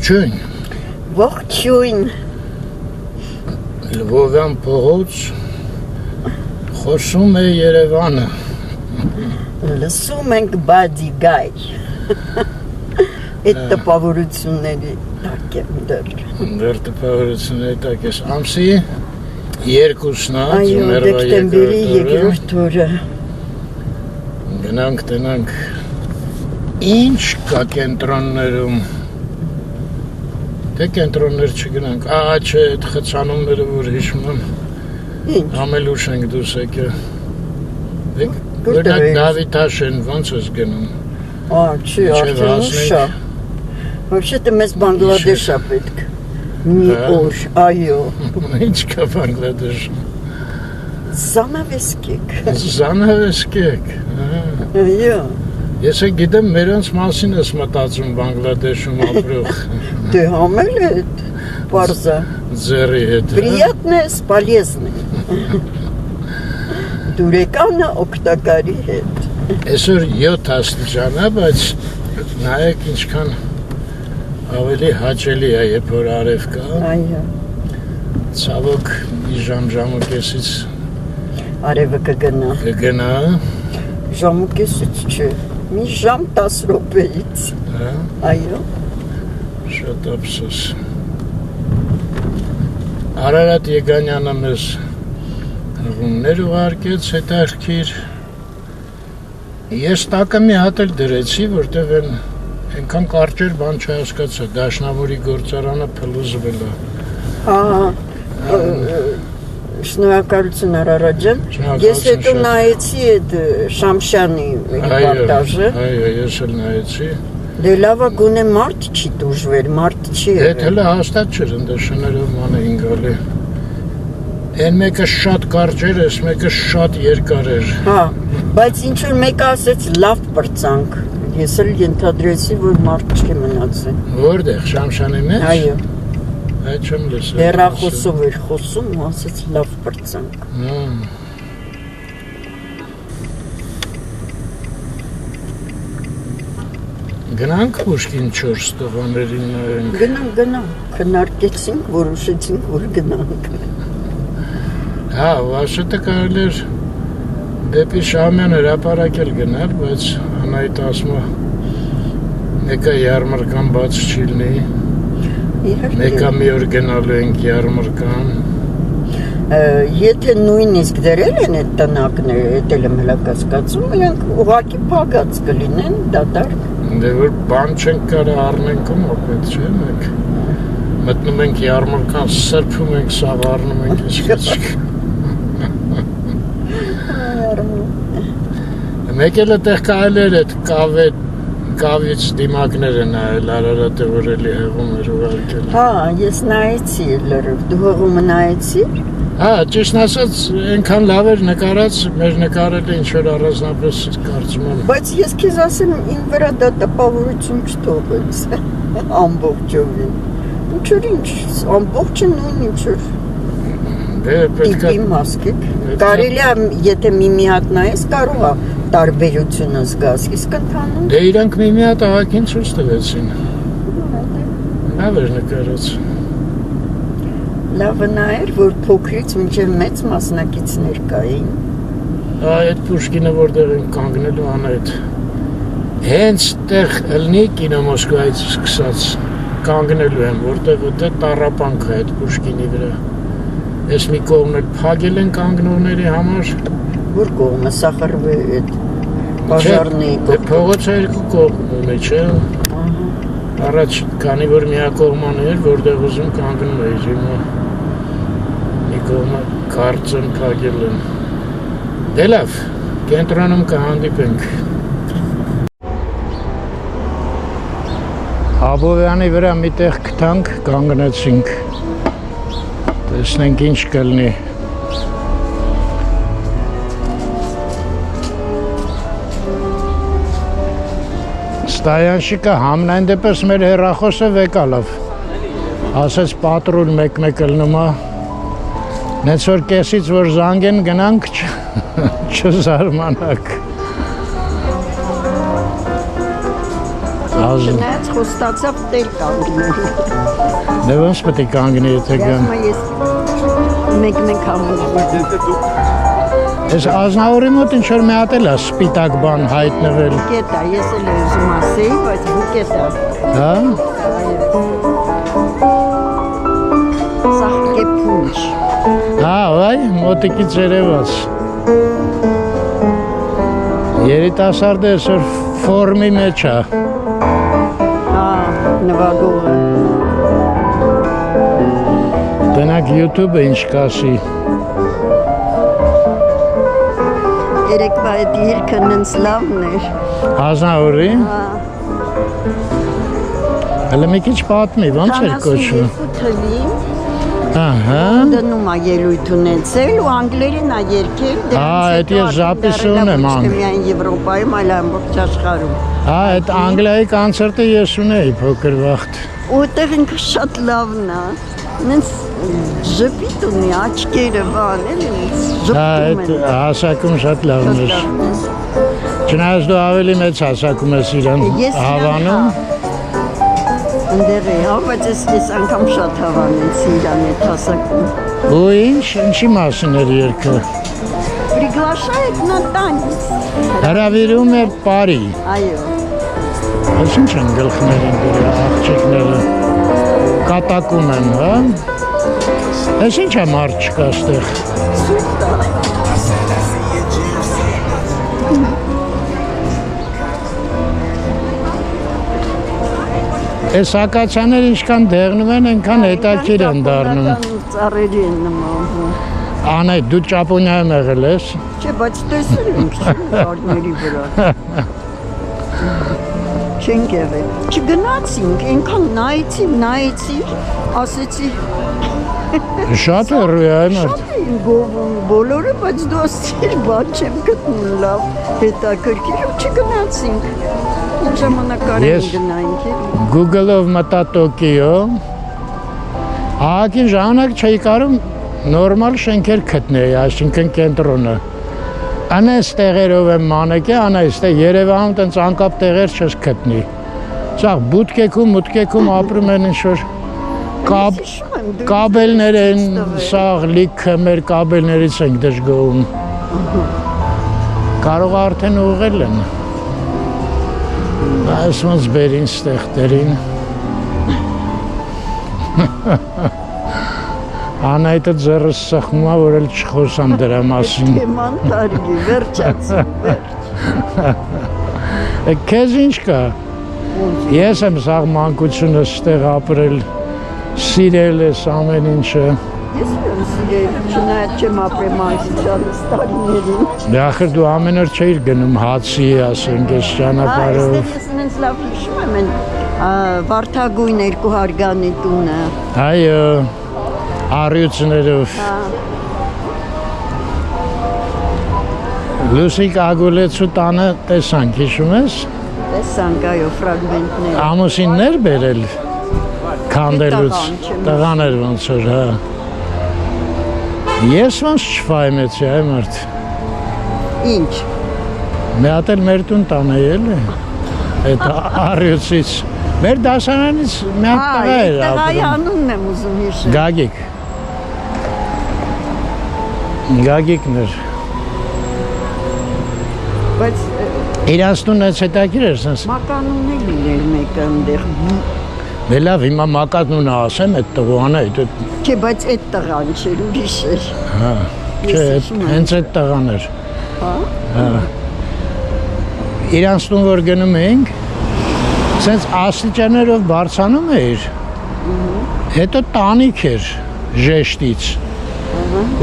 Ողջույն։ Ողջույն։ Լվովյան փողոց խոսում է Երևանը։ Լսում ենք բադիգայ։ Այդ տպավորությունների տակ եմ դեռ։ Դեռ տպավորությունների տակ ես ամսի 2-ն է, Այո, դեկտեմբերի 2-րդ օրը։ Գնանք տնանք ինչ կա կենտրոններում։ Դե կենտրոններ չգնանք, չէ, այդ խցանումները որ հիշում եմ։ Ինչ։ Ամելուշ ենք դուրս եկել։ Օրինակ Դավիթաշեն ոնց ես գնում։ Չի, արդեն ուշ է։ Вообще-то մեզ Բանգլադեշ է պետք։ Մի օր, այո։ Ինչ կա Բանգլադեշ։ Զանավեսկեք։ Զանավեսկեք։ Այո։ Ես գիտեմ մերոնց մասին ես մտածում Բանգլադեշում ապրող։ Դե համել է, պարզա։ Ձերի հետ։ Приятно, полезно։ Դուրեկանը օգտակարի հետ։ Այսօր 7 աստիճան է, բայց նայեք ինչքան ավելի հաճելի է, երբ որ արև կա։ Այո։ Ցավոք մի ժամ-ժամուկեսից Արևը կգնա։ կգնա։ Ժամուկեսից չէ։ Մի ժամ 10 րոպեից։ Այո։ Շատ ափսոս։ Արարատ Եգանյանը մեզ հղումներ ուղարկեց հետաքրքիր։ Ես տակը մի հատ էլ դրեցի, որտեղ այնքան կարճեր բան չհասկացա, Դաշնամուրի գործարանը փլուզվել է։ Շնորհակալություն Արարատ ջան։ Ես հետո նայեցի այդ Շամշյանի ռեպորտաժը։ Այո, ես էլ նայեցի։ Դե լավ է գոնե մարդ չի դժվել, մարդ չի եղել։ Դե հələ հաստատ չէր, ընդ շներով ման էին գալի։ Այն մեկը շատ կարճ էր, այս մեկը շատ երկար էր։ Բայց ինչ որ մեկը ասեց լավ պրծանք։ Ես էլ ենթադրեցի, որ մարդ չի մնացել։ Որտեղ Շամշյանի մեջ։ Այո։ Այդ չեմ լսել։ Հեռախոսով էր խոսում ու ասեց լավ պրծանք։ Գնանք Պուշկին 4 տղաներին նայենք։ Գնանք, քննարկեցինք, որոշեցինք, որ գնանք։ Վաշետը կարելի էր դեպի Շահումյան հրապարակ էլ գնալ, բայց Անահիտ ասում է մեկը յարմարկան բաց չի լինի։ Մեկը մի օր գնալու ենք յարմարկան։ Եթե նույնիսկ դրել են այդ տնակները, այդ էլ եմ հլակասկացում, իրենք ուղղակի փակած կլինեն, դատարկ։ Դե որ բան չենք կարա առնենք ու մոպետ չէ մեկ։ Մտնում ենք յարմարկան, սրբում ենք, սաղ առնում ենք ինչպես։ Մեկ էլ այդտեղ կարելի էր այդ կավից դիմակները նայել, Արարատը որ էլի հեղում էր ուղարկել։ Ես նայեցի լրիվ, դու հեղումը նայեցի։ Ճիշտն ասած, այնքան լավ էր նկարած, մեր նկարելը ինչ-որ առանձնապես կարծում եմ։ Բայց ես քեզ ասեմ, իմ վրա դա տպավորություն չթողեց, ամբողջովին։ Ինչ-որ ինչ, ամբողջը նույն ինչ-որ տիպի մասկիկ։ Կարելի է, եթե մի հատ նայես, կարող է տարբերությունը զգաս, իսկ ընդհանում։ Դե իրանք մի հատ աղաքին ցույց տվեցին։ Լավ էր նկարած։ Լավը նա էր, որ փոքրից մինչև մեծ մասնակիցներ կային։ Այդ Պուշկինը որտեղ են կանգնելու անայդ։ Հենց տեղ ըլնի կինո Մոսկվայից սկսած կանգնելու են, որտեղ դե տառապանք է այդ Պուշկինի վրա։ Ես մի կողմն էլ փակել են կանգնողների համար։ Որ կողմը Սախարվի այդ բաժարնի կողմը։ Փողոցը երկու կողմ ունի, չէ։ Առաջ քանի որ միակողման էր, որտեղ ուզում կանգնում էի, հիմա մի կողմը կարծեմ փակել են։ Դե լավ, կենտրոնում կհանդիպենք։ Աբովյանի վրա մի տեղ գտանք, կանգնեցինք։ Տեսնենք ինչ կլինի։ Ստայանշիկը համնայն դեպս մեր հեռախոսը վեկալավ։ Ասեց պատրուլ մեկ-մեկ ելնում է։ Նենց որ կեսից որ զանգեն գնանք չզարմանաք։ Չնայած խոստացավ տել կանգնել։ Դե ոնց պետք է կանգնի եթե գան։ Ես մեկ համոզվում։ Ես Ազնավուրի մոտ ինչ-որ մի հատ էլ է սպիտակ բան հայտնվել։ Բուկետ է, ես էլ ուզում ասեի, բայց բուկետ է։ Հա։ Սաղկե փունջ։ Հա, վայ, մոտիկից երևաց։ Երիտասարդը այսօր ֆորմի մեջ է։ Հա, նվագողը։ Տնակ YouTube-ը ինչ կասի։ Երեկվա այդ իրքը նենց լավն էր։ Ազնավուրի։ Հա։ Հələ մի քիչ պատմի, ոնց էր կոչվում։ 42 թվին Ահա։ դնում է ելույթ ունեցել ու անգլերեն է երգել։ այդ ես զապիսը ունեմ, Ոչ միայն Եվրոպայում, այլ ամբողջ աշխարհում։ Հա, այդ Անգլիայի կոնցերտը ես ունեի փոքր վաղտ։ Ու այդտեղ ինքը շատ լավն է։ Նենց ժպիտ ունի, աչքերը բան, էլի Հա, այդ հասակում շատ լավն էր։ Չնայած դու ավելի մեծ հասակում ես իրան հավանում։ Ընդեղ է, հա, բայց ես անգամ շատ հավանեցի իրան այդ հասակում։ Ու ինչի մասին էր երգը։ Приглашает на танец։ Հրավիրում է բարի։ Այո։ Այս ինչ են գլխներին դրա աղջիկները։ Կատակում են, հա։ Այս ինչ է մարդ չկա այստեղ։ Սուտ է։ Այս ակացիաները ինչքան դեղնում են, այնքան հետաքրքիր են դառնում։ Ծառերի են նմանվում։ Անայ, դու Ճապոնիայում եղել ես։ Չէ, բայց տեսել ենք ծառների վրա։ Չենք եղել։ Չգնացինք, այնքան նայեցի, ասեցի Շատ է ռույայ մարդ։ շատ էին գովում բոլորը, բայց դու ասեցիր բան չեմ գտնում լավ, հետաքրքիր ու չգնացինք։ Ինչ ժամանակար Ես- գնայինք էլի։ Google-ով մտա Տոկիո։ Ահագին ժամանակ չէի կարում նորմալ շենքեր գտնել, այսինքն կենտրոնը։ Անես տեղերով եմ մանեկե, անես տեղ Երևանում տենց անկապ տեղեր չես գտնի։ Սաղ բուտկեքում ապրում են ինչ-որ կաբելներ են, սաղ լիքը մեր կաբելներից ենք դժգոհում։ Կարող արդեն ուղղել են։ Այս ոնց բերին ստեղ դերին։ Անայտը ձեռս սխմում է, որ էլ չխոսամ դրա մասին։ Թեման տարգի, վերջացի, վերջ։ Քեզ ինչ կա։ Ես եմ սաղ մանկությունս ստեղ ապրել, սիրել ես ամեն ինչը։ Ես եմ սիրել, չնայած չեմ ապրել մանկությանս տարիներին։ Դե ախր դու ամեն օր չէիր գնում հացի, ասենք, այս ճանապարհով։ Այստեղ ես նենց լավ հիշում եմ են Վարդագույն 2 հարգանի տունը։ Այո, առյուծներով։ Լուսիկ Ագուլեցու տանը տեսանք, հիշում ես։ Տեսանք, այո, ֆրագմենտներ։ Ամուսիններ բերել քանդելուց, տղաներ ոնց որ, հա։ Ես ոնց չվայմեցի, այ մարդ։ Ինչ։ Մի հատ էլ մեր տուն տանեել է, այդ առյուծից։ Մեր դասարանից մի հատ տղա էր Տղայի ապրում։ անունն եմ ուզում հիշել։ Գագիկ։ Գագիկն էր։ Բայց Իրանց տունն այս հետաքրքիր էր, սենց։ մականունն էլ իրեր մեկը ընդեղ։ Դե լավ, հիմա մակատնունը ասեմ, այդ տղան է, Չէ, բայց այդ տղան չէր, ուրիշ էր։ հա, չէ, հենց այդ տղան էր։ Հա։ Իրանց տուն որ գնում էինք, սենց աստիճաներով բարձանում էիր, հետո տանիք էր ժեշտից։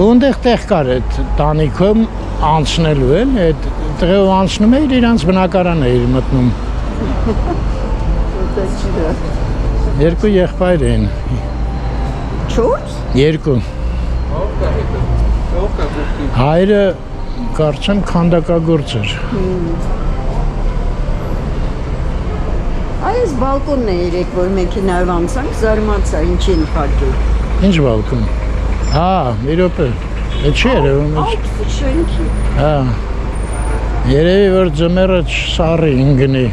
Ու ընդեղ տեղ կար այդ տանիքում անցնելու էլ, այդ տեղով անցնում էիր, իրանց բնակարան էիր մտնում։ Երկու եղբայր էին։ 4։ Երկու։ Հայրը կարծեմ քանդակագործ էր։ Այս բալկոնն է երեք, որ մեքենայով անցանք, զարմացա, ինչին փակել։ Ինչ բալկոն։ Հա, մի րոպե։ Այդ չի երևում։ Այդ շենքի։ Հա։ Երևի որ ձմեռը սառի ընգնի։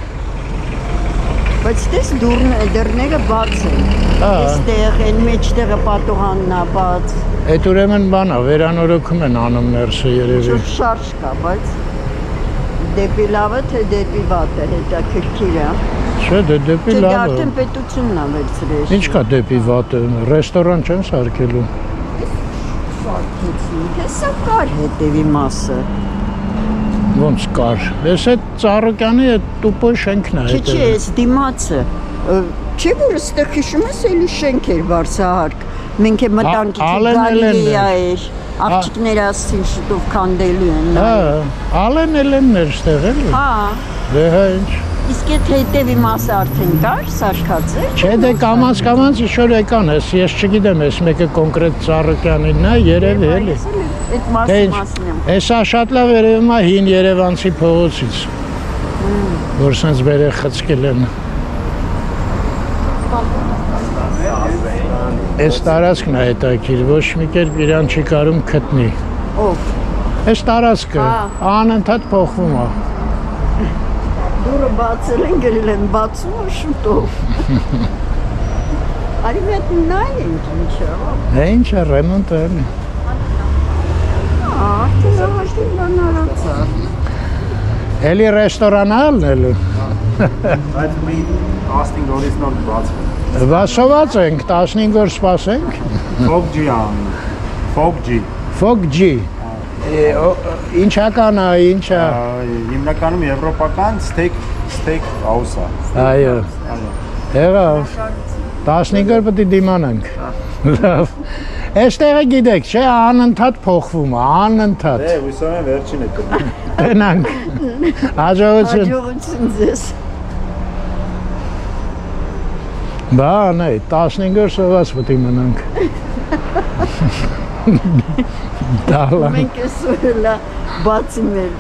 Բայց դες դռները բաց են։ Այստեղ են մեջտեղը պատուհանն է բաց։ Այդ ուրեմն բան է, վերանորոգում են անում ներսը երևի։ Շարժ կա, բայց դեպի լավը թե դեպի վատը հետաքրքիր է։ Չէ, դեպի Չէ, լավը։ արդեն պետությունն է վերցրել։ Ինչ կա դեպի վատը, ռեստորան չեն սարքելու։ Սարքեցին, հեսա կար հետևի մասը։ Ոնց կար։ Ես այդ Ծառուկյանի այդ տուպոյ շենքն է Չէ, այս դիմացը։ Չէ՞ որ այստեղ հիշում ես էլի շենք էր Վարսահարկ։ Մենք է մտանք գալերեա էր։ Աղջիկները ասին շուտով քանդելու են։ Հա, Ալեն Էլեններ ստեղ էլի։ Հա։ Դե հա ինչ։ Իսկ այդ հետևի մասը արդեն կար, սարքած է։ Չէ, դե կամաց ինչ-որ եկան ես, ես չգիտեմ, ես մեկը կոնկրետ Ծառուկյանինն է, երևի էլի։ Այդ մասն եմ։ Հեսա շատ լավ երևում է հին Երևանցի փողոցից, որ սենց բերեղ խցկել են։ Այս տարածքն է հետաքրքիր, ոչ մի կերպ իրան չի կարում գտնի։ Ով։ Այս տարածքը անընդհատ փոխվում է։ Դուրը բացել են, գրել են բացում ու շուտով։ Արի մետ նայենք ինչը։ Հա ինչ է ռեմոնտ էլի։ Արդեն ավարտին բան արածա։ Էլի ռեստորան ալնելու։ Բայց մի 15 օրից նոր բացվում։ Վասոված ենք, 15 օր սպասենք։ Ֆոգջի ան։ Ֆոգջի։ Ֆոգջի։ Ինչական է, ինչ է։ Հիմնականում եվրոպական steak house է։ Այո։ Եղավ։ 15 օր պետք է դիմանանք։ Լավ։ Այստեղը գիտեք, չէ, անընդհատ փոխվում է, անընդհատ։ Դե, հույսով եմ վերջին է կդի։ Գնանք։ Հաջողություն։ Հաջողություն ձեզ։ Բան է, 15 օր սոված պետք է մնանք։ Դալան։ Մենք այսօր էլա բացի մեր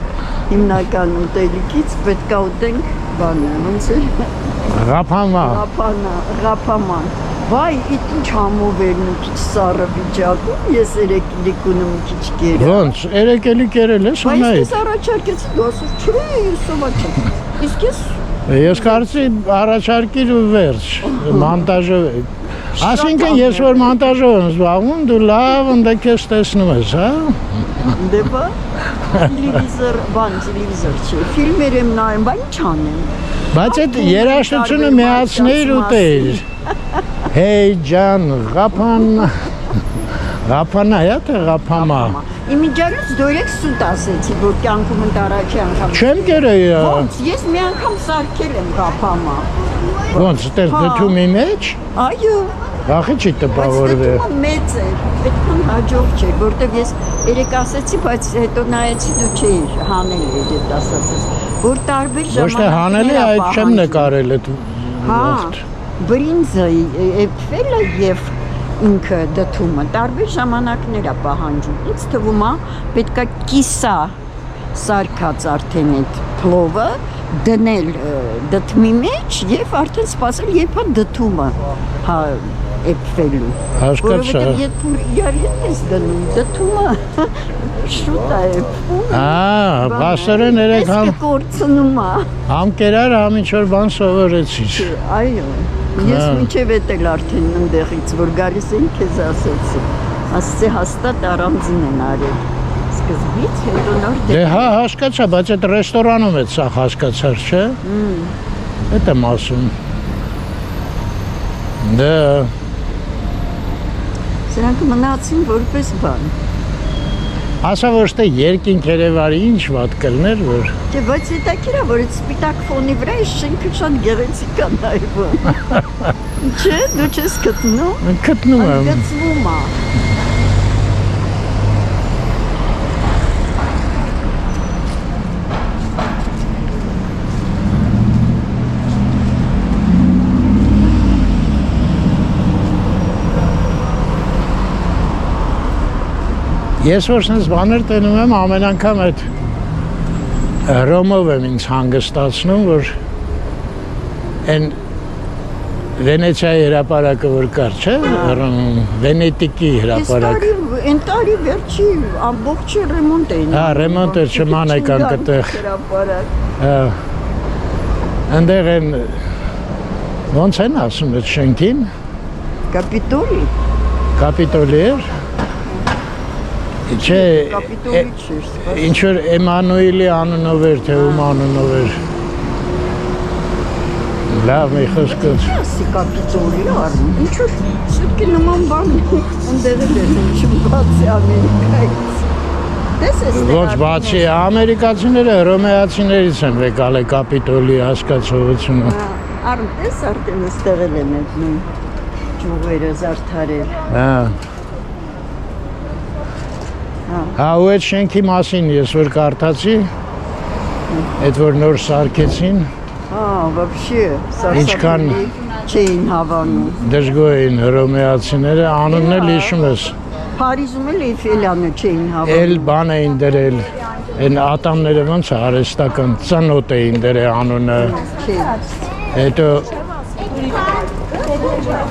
հիմնական ուտելիքից պետք է ուտենք բանը, ոնց է։ Ղափամա։ Ղափաման։ Վայ, ինչ համով էր մի քիչ սառը վիճակում, ես երեկիլիկ ունեմ մի քիչ գերը։ Ոնց, երեկելի կերել ես ու Բայց նայ։ ես առաջարկեցի, դու ասում չէ, ես սոված չեմ։ Իսկ Ես կարծի առաջարկիր ու վերջ, մանտաժով։ Այսինքն ես որ մանտաժով եմ զբաղվում, դու լավ ընդեք ես տեսնում ես, հա։ Դե բա, տելևիզոր չէ, ֆիլմեր եմ նայում, բա ինչ անեմ։ Բայց այդ երաժշտությունը միացնեիր ուտեիր։ Հեյ ջան, Ղափանա է թե Ղափամա։ Իմիջիայլոց դու եք սուտ ասեցի, որ կյանքում ընտարակի անգամ։ Չեմ կերեի։ Ոնց, ես մի անգամ սարքել եմ Ղափամա։ Ոնց, դեռ դդումի մեջ։ Այո։ Ախի չի տպավորվի։ Բայց մեծ է, պետքան հաջող չէ, որտեղ ես երեք ասեցի, բայց հետո նայեցի դու չէիր հանել այդ ասածս, որ տարբեր Ոչ թե հանելի, այդ չեմ նկարել այդ վաղտ։ Բրինձը, էփվելը եւ ինքը դդումը տարբեր ժամանակներ է պահանջում։ Ինձ թվում է պետքա կիսա սարքած արդեն այդ փլովը դնել դդմի մեջ եւ արդեն սպասել երբ է դդումը հա էփվելու։ Հասկացա։ Որովհետեւ երբ իրար հետ ես դնում դդումը շուտ է էփվում։ բասերեն երեք համ կորցնում է։ համ կերար, համ ինչ-որ բան սովորեցիր։ Այո։ Ես մինչև էտել արդեն ընդեղից, որ գալիս են քեզ ասեցի։ Ասեցի հաստատ առանձին են արել։ Սկզբից հետո նոր Դե հա, հասկացա, բայց այդ ռեստորանում է սա հասկացար, չէ։ Էդ եմ ասում։ Դե Սրանք մնացին որպես բան։ ասա որ ստե երկինք երևարի ինչ վատ կլներ որ։ Չէ, բայց հետաքրքիր է, որ այդ սպիտակ ֆոնի վրա է շենքը շատ գեղեցիկ է նայվում։ Չէ, դու չես գտնում։ Գտնում եմ։ Գծվում է։ Ես որ sense բաներ տենում եմ ամեն անգամ այդ ռոմով եմ ինձ հանգստացնում, որ այն Վենեցիայի հրապարակը որ կար, չէ՞, Վենետիկի հրապարակ։ Այն տարի վերջի ամբողջ ռեմոնտ էին։ Հա, ռեմոնտ էր չման եկան այդտեղ։ Հրապարակ։ Հա։ Այնտեղ են Ոնց են ասում այդ շենքին։ Կապիտոլի։ Կապիտոլի էր։ Չէ, Կապիտոլի չէ, ինչ որ Էմանուելի անունով էր, թե ում անունով էր։ Լավ մի խոսքոց։ Ասի կապիտոլի առնում։ Ինչ որ շուտկի նման բան ընդեղել էր, ինչ բացի Ամերիկայից։ Ոնց բացի ամերիկացիները հռոմեացիներից են եկալ է կապիտոլի հասկացողությունը։ Արդեն արդեն ստեղել են այդ նույն ճյուղերը զարդարել։ Հա, ու այդ շենքի մասին ես որ կարդացի, այդ որ նոր սարքեցին, вообще, ինչքան չէին հավանում։ դժգոհ էին հռոմեացիները, անունն էլ հիշում ես։ Փարիզում էլ Էյֆելյանը չէին հավանում։ Էլ բան էին դրել, այն ատամները ոնց է արհեստական ծնոտ էին դրել անունը։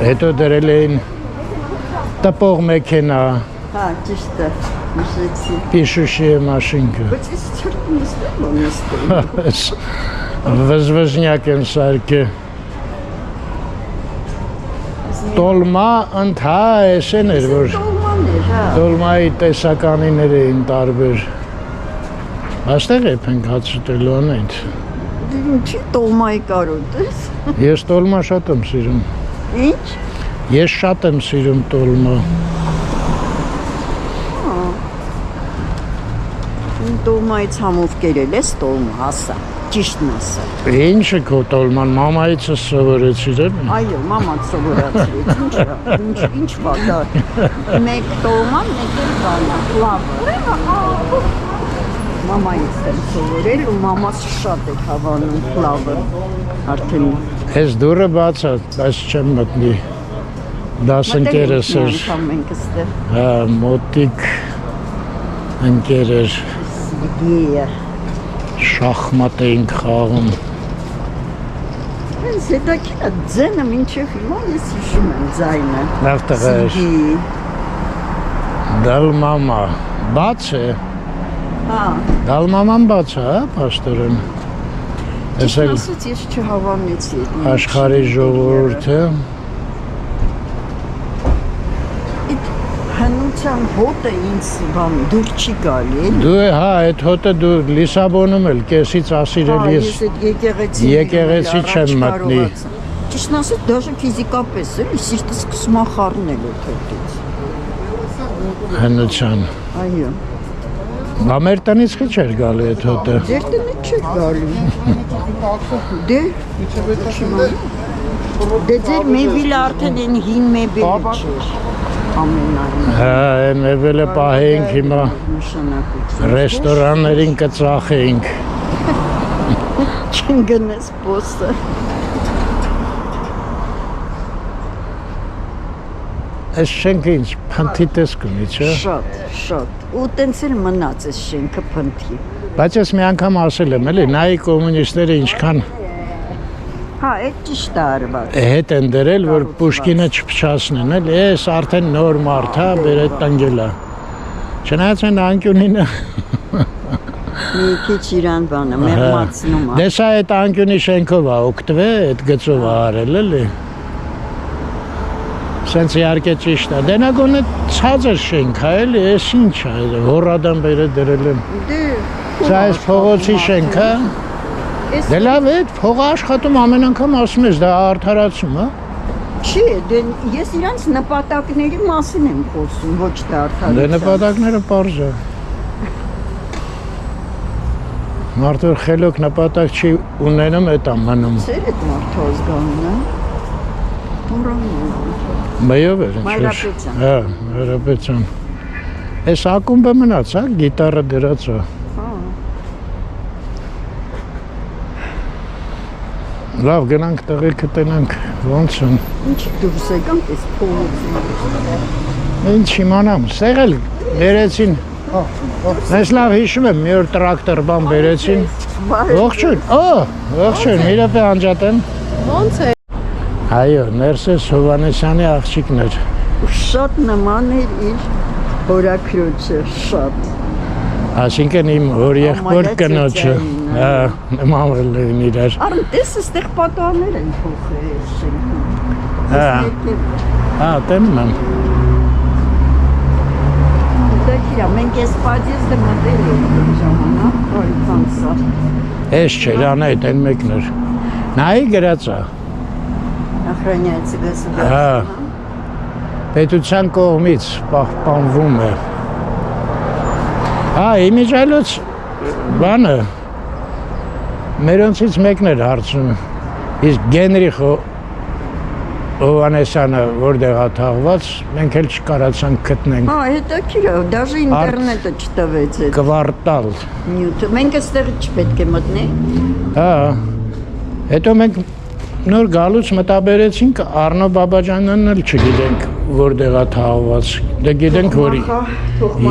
Հետո դրել էին տպող մեքենա։ Հա, ճիշտ է, հիշեցի։ Պիշուշի մաշինկը։ Բայց ես չրտում նստեմ։ Վզվզնյակ են սարքը։ Տոլմա ընթա էսեն էր, որ Տոլմայի տեսականիներ էին տարբեր։ Աստեղ է փնքացուտելու անենք։ Ինչի տոլմայի կարոտ ես։ Ես տոլմա շատ եմ սիրում։ Ինչ։ Ես շատ եմ սիրում տոլմա։ Տոլմայից համով կերել ես տոլմա, ասա, ճիշտն ասա։ Ինչը քո տոլման մամայից սովորեցիր է։ Այո, մաման սովորացրեց, ինչ բա դա։ Մեկ տոլման, մեկ էլ բանա, լավ։ Մամայից եմ սովորել ու մամաս շատ է հավանում լավը, արդեն։ Ես դուրը բաց է, բայց չեմ մտնի։ Դասընկերս էր։ Մենք ստեղ։ Հա, մոտիկ ընկեր էր։ Շախմատ էինք խաղում։ Այս հետաքրքիր է ձենը մինչև հիմա ես հիշում եմ ձայնը։ Լավ տղա էր։ Դալմամա, բաց է։ Հա։ Դալմաման բաց է, հա, պաստորեն։ Էսել ասած ես չհավանեցի։ աշխարհի ժողովուրդը։ Հնության հոտը ինձ բան դուր չի գալի։ Դու հա, այդ հոտը դու Լիսաբոնում էլ կեսից ասիրել ես։ Ես այդ եկեղեցի չեմ մտնի։ Ճիշտն ասած, դաժե ֆիզիկապես էլի սիրտը սկսում է խառնել այդ հոտից։ Հնության։ Այո։ Բա մեր տնից քիչ էր գալի այդ հոտը։ Ձեր տնից չի գալի։ Դե Դե ձեր մեբիլը արդեն են հին մեբիլը չէր։ Ամենայն։ Հա, այն մեբելը պահեինք հիմա Նշանակություն։ ռեստորաններին կծախեինք։ Չընկնես պոստը։ Այս շենքը ինչ փնթի տեսք ունի, չէ՞։ Շատ։ Ու տենց էլ մնաց այս շենքը փնթի։ Բայց ես մի անգամ ասել եմ, էլի, նայի կոմունիստները ինչքան Հա, այդ ճիշտ է արված։ հետ են դրել, որ Պուշկինը չփչացնեն, էլի, էս արդեն նոր մարդ է, բերետ տնգել է։ Չնայած այն անկյունինը Մի քիչ իրան բանը մեղմացնում է։ Դե սա այդ անկյունի շենքով է օգտվել, այդ գծով է արել, էլի։ Սենց իհարկե ճիշտ է։ Դե նա գոնե ցածր շենք է, էլի, էս ինչ է, հորադան բերե դրել են։ Դե Սա այս փողոցի շենք է։ Դե լավ է, փողը աշխատում ամեն անգամ ասում ես, դա արդարացում, հա։ Չի, դե ես իրանց նպատակների մասին եմ խոսում, ոչ թե արդարացում։ Դե նպատակները պարզ է։ Մարդը խելոք նպատակ չի ունենում, էդ ամանում։ Ձեր այդ մարդու ազգանունը։ Մայով էր ինչ։ Մայրապետյան։ Հա, Մայրապետյան։ Այս ակումբը մնաց, հա, գիտարը դրած է։ Լավ, գնանք տղեկը տնանք, ոնց են։ Ինչ դուրս եկանք այս փողոցին։ Ինչ իմանամ, ստեղ էլ բերեցին։ Ես լավ հիշում եմ, մի օր տրակտոր բան բերեցին։ Ողջույն, ողջույն, մի րոպե անջատեմ։ Ոնց է։ Այո, Ներսես Հովանեսյանի աղջիկն էր։ Շատ նման էր իր հորաքրոջը, շատ։ Այսինքն իմ հոր եղբոր կնոջը։ նման լինի իրար։ Արմ, տես այստեղ պատաններ են փոխել շենքում։ Տենում եմ։ Դա իրա, մենք ես պադիեզդը մտել ենք ժամանակ, այդքան սա։ Էս չէր, անայդ են մեկներ։ Նայի գրածա։ Охраняется государство։ Պետության կողմից պահպանվում է։ Իմիջայլոց բանը մերոնցից մեկն էր հարցնում, իսկ Գենրիխ Հովհաննեսյանը որտեղ է թաղված, մենք էլ չկարացանք գտնենք։ Հետաքրքիր է, դաժե ինտերնետը չտվեց այդ Կվարտալ։ նյութը։ Մենք այստեղ չպետք է մտնենք։ Հետո մենք նոր գալուց մտաբերեցինք Արնո Բաբաջանյանն էլ չգիտենք որտեղ է թաղված։ Դե գիտենք որ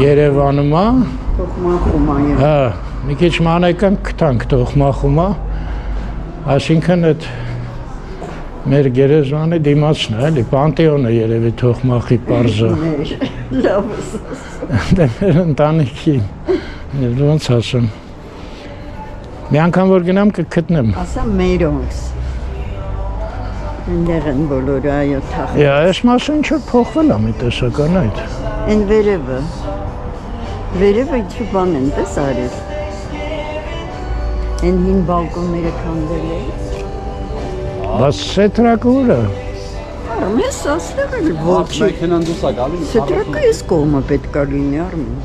Երևանում է։ Թողմախում է։ Մի քիչ մանեկան գտանք Թողմախում է։ Այսինքն այդ մեր գերեզմանի դիմացն է, էլի Պանտեոնը երևի Թողմախի պարզը։ Լավ։ Դե մեր ընտանիքի ոնց ասեմ։ Մի անգամ որ գնամ կգտնեմ։ Ասա մերոնց։ Այնտեղ են բոլորը այո թաղ։ Այս մասը ինչ որ փոխվել է մի տեսական այդ։ Այն վերևը։ Վերևը ինչ բան են տես արել։ Այն հին բալկոնները քանդել են։ Բայց սետրակը ուր է։ Արմես աստեղ էլ ոչի։ Մեքենան դուրս է գալի։ Սետրակը ես կողմը պետք է լինի Արմեն։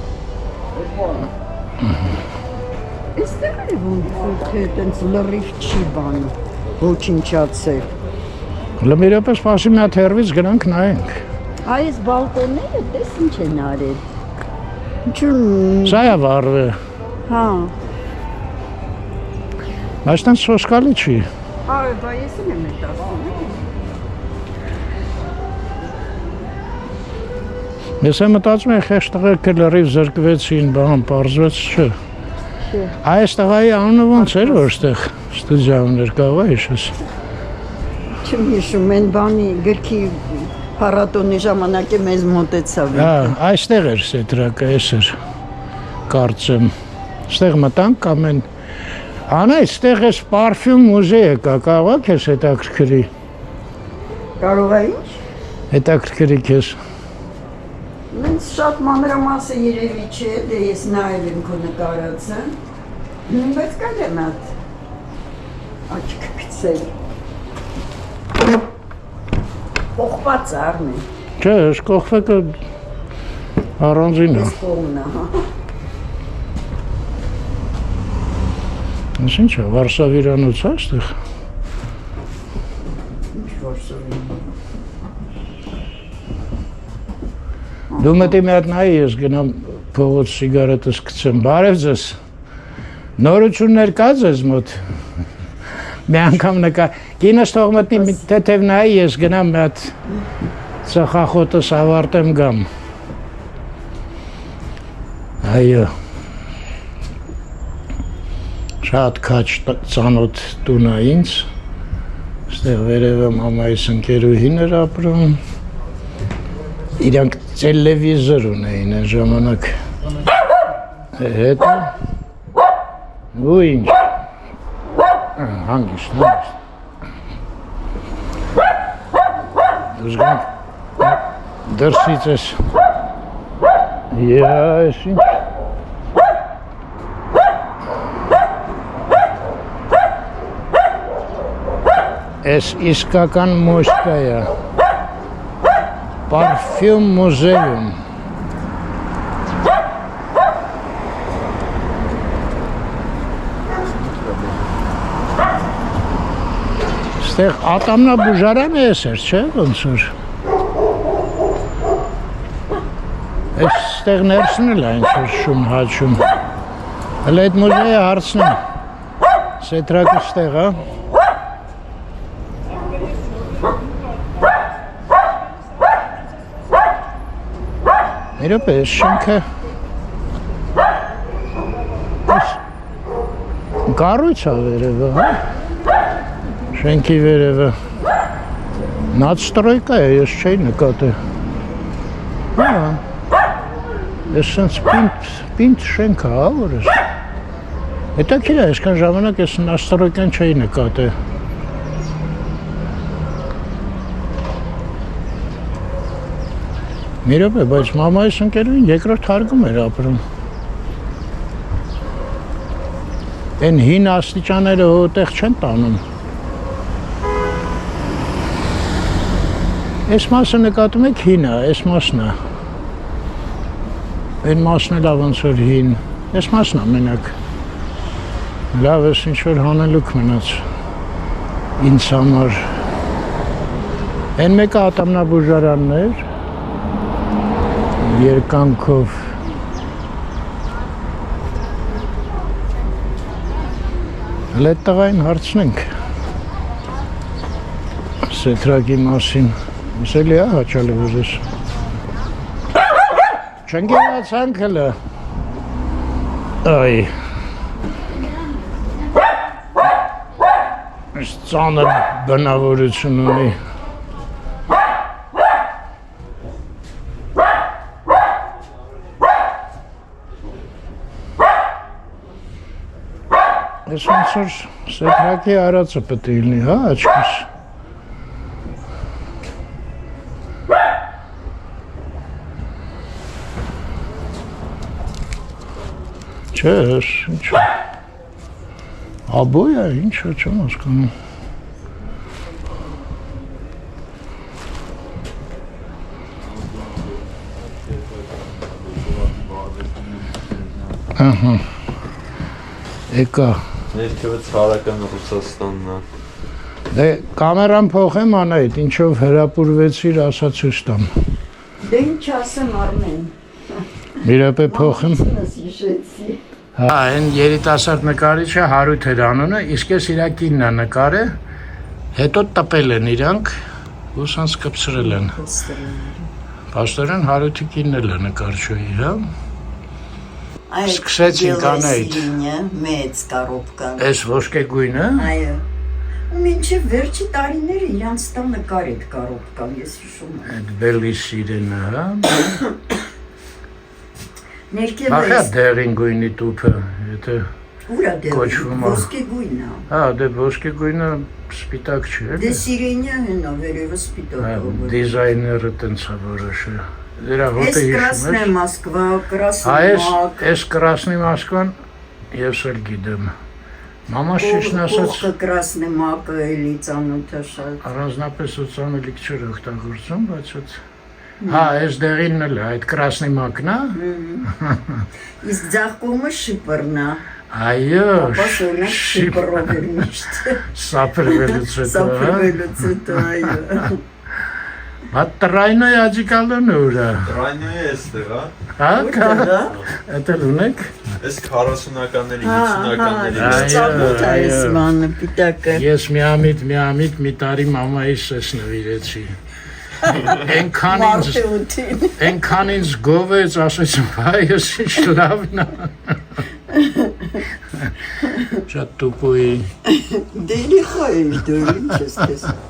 Այստեղ էլ ոնց թե տենց լրիվ չի բանը։ Ոչնչացել։ Լմիրապես սպասի մի հատ հեռվից գնանք նայենք։ Այս բալկոնները տես ինչ են արել։ Սա է վառվե։ Հա։ Բայց տենց սոսկալի չի։ Բա ես եմ էդ ասում։ Ես եմ մտածում եմ խեղճ տղերքը լրիվ զրկվեցին, բան պարզվեց չէ։ Այս տղայի անունը ոնց էր որ այդտեղ ստուդիա ուներ կարող է հիշես։ Չեմ հիշում, այն բանի գրքի փառատոնի ժամանակ에 մեզ մոտեցավ։ Այստեղ էր սետրակը, էս էր կարծեմ։ Այստեղ մտանք ամեն Անա, այստեղ էս պարֆյում մուզեյը կա, կարող ես հետաքրքրի։ Կարող է ինչ։ Հետաքրքրի քեզ։ Ինձ շատ մանրամասը երևի չէ, դե ես նայել եմ քո նկարածը։ Բայց կան այդ աչք գցել։ Կողպած Արմեն։ Չէ, այս կողվեկը առանձին է։ Այս կողմն է, հա։ Այս ինչ է, Վարշավիրանոց է այստեղ։ Ինչ Վարշավին։ Դու մտի մի հատ նայի ես գնամ փողոց սիգարետս գցեմ, բարև ձեզ։ Նորություններ կա ձեզ մոտ։ Մի անգամ նկա, կինս թող մտնի թեթև նայի ես գնամ մի հատ ծխախոտս ավարտեմ գամ։ Այո։ Շատ քաչ ծանոթ տուն է ինձ, այստեղ վերևը մամայիս ընկերուհին էր ապրում, իրանք տելևիզոր ունեին այն ժամանակ, հետո, ու ինչ, հանգիստ, դժգանք, դրսից ես, ես ինչ, Էս իսկական մոշկա է, պարֆյում մուզեյում։ Ստեղ ատամնաբուժարան է ես էր, չէ, ոնց որ։ Էս ստեղ ներսն էլ է ինչ որ շում հաչում։ Հələ այդ մուզեյը հարցնում, սետրակը ստեղ է։ Իրոք ես շենքը կառույց է վերևը, հա, շենքի վերևը, նացտրոյկա է, ես չէի նկատել, հա, ես սենց պինտ շենք է, հա, որ ես, Հետաքրքիր է, այսքան ժամանակ ես նաստորոկյան չէի նկատել։ Մի րոպե, բայց մամայիս ընկերուհին երկրորդ հարկում էր ապրում։ Այն հին աստիճանները հոտեղ չեն տանում։ Այս մասը նկատում եք հին է, այս մասն է։ Այն մասն էլ ոնց որ հին։ Այս մասն է մենակ։ Լավ ես ինչ-որ հանելուկ մնաց ինձ համար։ Այն մեկը ատամնաբուժարանն էր, երկանքով։ Հələ այդ տղային հարցնենք սեթրակի մասին։ Ես էլի է հաճալի ուզես։ Չընկերացանք հələ։ Այ ծանր բնավորություն ունի։ Ես ոնց որ սեթրակի արածը պետք է լինի, հա, աչքիս։ Չէ, ինչ է։ Աբոյ է, ինչ է, չեմ հասկանում։ Ահա։ Եկա։ Ներքևը ցարական Ռուսաստանն է։ Դե կամերան փոխեմ Անահիտ, ինչով հրապուրվեցիր, ասա ցույց տամ։ Դե ինչ ասեմ Արմեն։ Մի րոպե փոխեմ։ Հիշեցի։ Հա, այն երիտասարդ նկարիչը Հարութ էր անունը, իսկ ես իր կինն է նկարել, հետո տպել են իրանք, ու սանց կպցրել են։ Պաստորեն Հարութի կինն էլ է նկարչուհի, հա։ Սկսեցինք Անահիտ։ Մեծ կարոպկան։ Այս ոսկեգույնը։ Այո։ Ու մինչև վերջի տարիները իրանց տանը կար այդ կարոպկան, ես հիշում եմ։ Այդ բելի սիրենը, հա։ Ներքևը Ախա դեղին գույնի տուփը, եթե ուրա դեղին, կոչվում է։ ոսկեգույնն է։ Հա, դե ոսկեգույնը սպիտակ չէ, Դե սիրենյա հնա վերևը սպիտակ։ դիզայները տենց է որոշը։ Դրա Այս հոտը հիշում Красная ես։ Москва, Красный Այս Мак, այս Красный Москվան ես էլ գիտեմ։ Մամաս ճիշտն ասած Կողքը Красный Մակը էլի ծանոթը շատ։ առանձնապես սոցիալիկ չէր օգտագործում, բայց այդ հա, այս դեղինն էլ է, այդ Красный Մակն է։ Իսկ ձախ կողմը Շիպրն է։ Այո, Պապաս օրինակ Շիպրով էր միշտ։ սափրվելուց հետո, հա։ Սափրվելուց հետո, այո։ Մատրայնո աջիկալն ուրա։ Ռայնոյը էստեղ, հա։ Հա, կա։ Դա Էդել ունեք։ Այս 40-ականների, 50-ականների։ ծանոթ է այս մանը պիտակը։ Ես մի տարի մամայիս ես նվիրեցի։ Այնքան ինձ գովեց, ասեցի, հայս ինչ լավն է։ Շատ տուպուի։ Դերի խոյր դու ինչ ես տեսնում։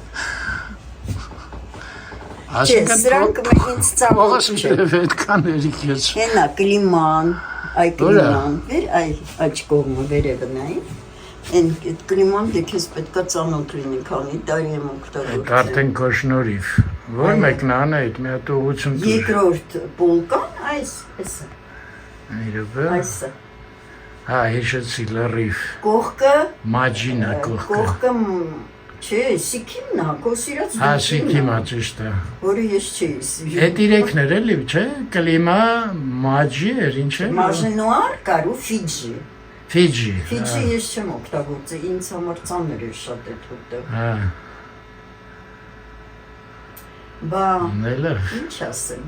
Չէ, սրանք ինձ ծանոթ չէ։ Այդքան երիք ես։ Հենա կլիման, այ կլիման, վեր այ աչ կողմը վերևը նայ։ Այն կլիման դե քեզ պետքա ծանոթ լինի, քանի տարի եմ օգտագործել։ Արդեն քո շնորհիվ։ Որ մեկն է Անահիտ, մի հատ ուղղություն տուր։ Երկրորդ պոլկան այսը։ Իրոք։ Այսը։ Հա, հիշեցի լրիվ։ Կողքը Մաջինա կողքը։ Կողքը չէ, Սիքիմն է, քո սիրած Հա, Սիքիմա ճիշտ է։ որը ես չէի սիրում։ Այդ իրեքներ էլի, չէ՞, կլիմա, մաջի էր, ինչ է։ Մաժնուար կար ու Ֆիջի։ Ֆիջի։ Ֆիջի ես չեմ օգտագործել, ինձ համար ծանր էր շատ այդ հոտը։ Հա, Բա, նելը։ ինչ ասեմ։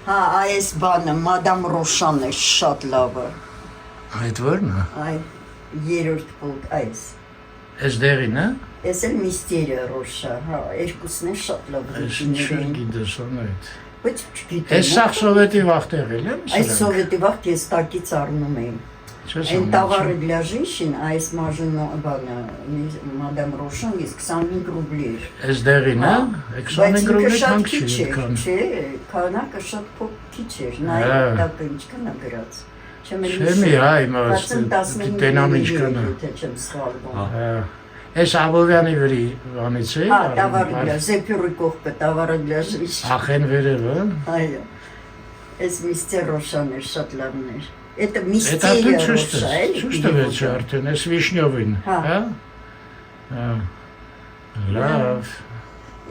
Հա, այս բանը Մադամ Ռոշան է շատ լավը։ Այդ որն է։ Այ երրորդ պոլկ այս։ Այս դերին, հա։ Ես էլ Միստերիա Ռոշա, հա, երկուսն են շատ լավ Այս ինչ գինին։ գիտես Անահիտ։ Բայց չգիտեմ։ Այս սաղ սովետի վաղտեղ էլ եմ Այս սովետի վաղտ ես տակից առնում եմ։ Այն տավարը для женщин, а այս մաժնոբանը Մադամ Ռոշան ես 25 ռուբլի էր։ Այս դերին, հա։ 25 ռուբլի թանկ չի։ Չէ, քանակը շատ քիչ էր, նայ տակը ինչքան է գրած։ Չեմի հայ մաս տենամ ինչ կնա։ Էս Աբովյանի վրի անից է։ Հա, տավարը զեփյուրի կողքը, տավարը լաշրի։ Ախեն վերևը։ Այո։ Էս միստեր Ռոշան էր շատ լավն էր։ Это мистерия Роша, էլի։ Ճիշտ է վերջը արդեն, էս Վիշնյովին, հա։ Լավ։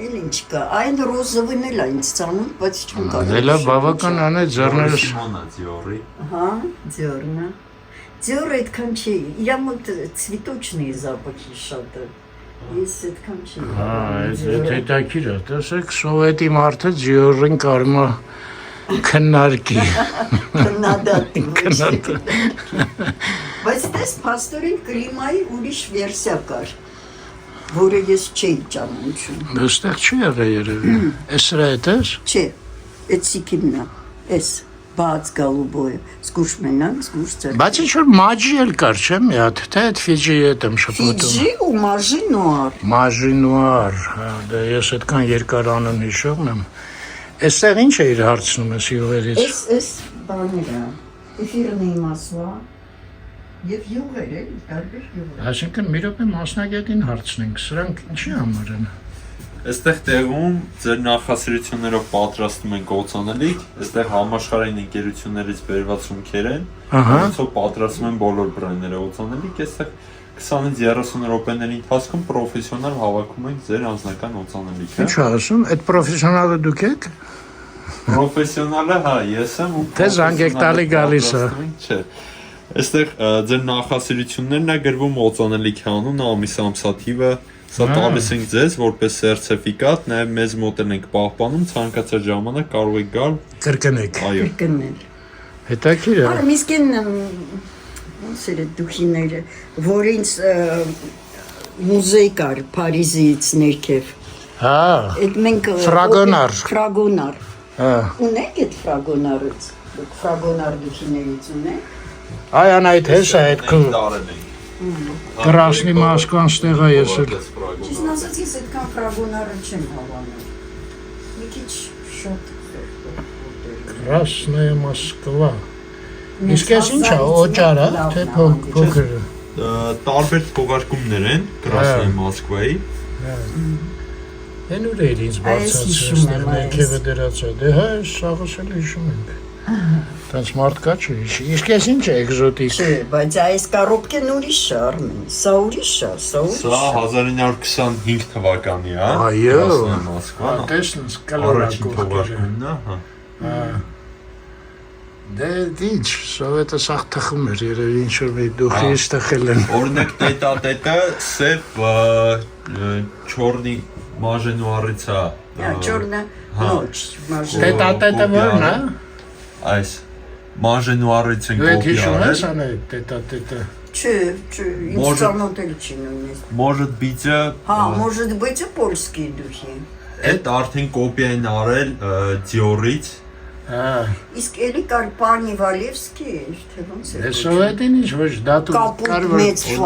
Էլ ինչ կա, այն ռոզովին էլ այն ցանում, բայց չեմ կարող։ Դե լավ, բավական անե ձեռներս։ Սիմոնա Ձիորի։ Հա, ձեռնա։ Ձեռը այդքան չի, իրա մոտ цветочный запахи շատ է։ Ես այդքան չի։ Հա, այդ հետաքրքիր է, տեսեք, սովետի մարդը ձիորին կարում է քննարկի։ Քննադատի։ Բայց դες փաստորեն կլիմայի ուրիշ վերսիա կար, որը ես չէի ճանաչում։ Այստեղ չի եղել երևի։ Էս սրա հետ ես։ Չէ, այդ սիկիննա, էս բաց գալուբոյը, զգուշ մենան, զգուշ ծեր։ Բայց ինչ որ մաջի էլ կար, չէ՞ մի հատ, թե այդ Ֆիջի հետ եմ շփոթում։ Ֆիջի ու մաժի նոար։ Մաժի նուար, հա, դե ես այդքան երկար անուն հիշողն եմ։ Այստեղ ինչ էիր հարցնում ես յուղերից։ Էս բաները, էֆիրնի մասլա եւ յուղեր էլ, տարբեր յուղեր։ Այսինքն մի րոպե մասնագետին հարցնենք, սրանք ինչի համար են։ Այստեղ տեղում ձեր նախասիրություններով պատրաստում ենք օծանելիք, այստեղ համաշխարհային ընկերություններից բերված հումքեր են, որոնցով պատրաստում են բոլոր բրենդները օծանելիք, այստեղ 20-ից 30 րոպեների ընթացքում պրոֆեսիոնալ հավաքում ենք ձեր անձնական օծանելիքը։ Ինչ ասում, այդ պրոֆեսիոնալը դուք եք։ Պրոֆեսիոնալը հա, ես եմ ու Թե զանգեք տալի գալիս է։ Չէ։ Այստեղ ձեր նախասիրություններն է գրվում օծանելիքի անունը, ամիսամսաթիվը, սա տալիս ենք ձեզ որպես սերտիֆիկատ, նաև մեզ մոտ ենք պահպանում, ցանկացած ժամանակ կարող եք գալ կրկնեք։ Այո։ Կրկնել։ Հետաքրքիր է։ Արա միսկեն ոնց էր դուխիները, որ ինձ մուզեյ կար Փարիզից ներքև։ Հա։ Այդ մենք Ֆրագոնար։ Ֆրագոնար։ Հա։ Ունեք այդ ֆրագոնարից։ Դուք ֆրագոնար դուխիներից ունեք։ Այ անայդ հեսա այդ Տարել ենք։ կրասնի մասկան ստեղա ես էլ։ Ճիշտ ասած ես այդքան ֆրագոնարը չեմ հավանում։ Մի քիչ շատ Красная Москва։ Իսկ ես ինչ է, օճար է, թե փոքր։ Տարբեր թողարկումներ են Красной Москвայի։ Են ուր էր ինձ բարձրացրել ներքևը դրած է։ Դե հա, սաղս էլ հիշում ենք։ Տենց մարդ կա չէ, իսկ ես ինչ է էկզոտիկ։ Չէ, բայց այս կառոպկեն ուրիշ է, Արմեն։ Սա ուրիշ է, սա ուրիշ է։ Սա 1925 թվականի է։ Այո։ Красная Москва։ Տեսնես կլորա Առաջին թողարկումն է, հա։ Դե դիչ, սովետը սաղ թխում էր երևի ինչ որ մի դուխից թխել են։ Օրինակ տետա սև չորնի մաժենուարից է։ Չորնա նոչ, մաժը։ Տետա որն է։ Այս մաժենուարից են Դու կոպի հիշում ես արել։ անել տետա։ Չէ, ինձ ծանոթել չի նույնիսկ։ Может быть, Հա, может быть, польский դուխի։ այդ արդեն կոպի են արել Dior-ից։ Հա։ Իսկ էլի կար Պանի Վալևսկի էր, թե ոնց է։ Դե սովետին ինչ ոչ դատու կար որ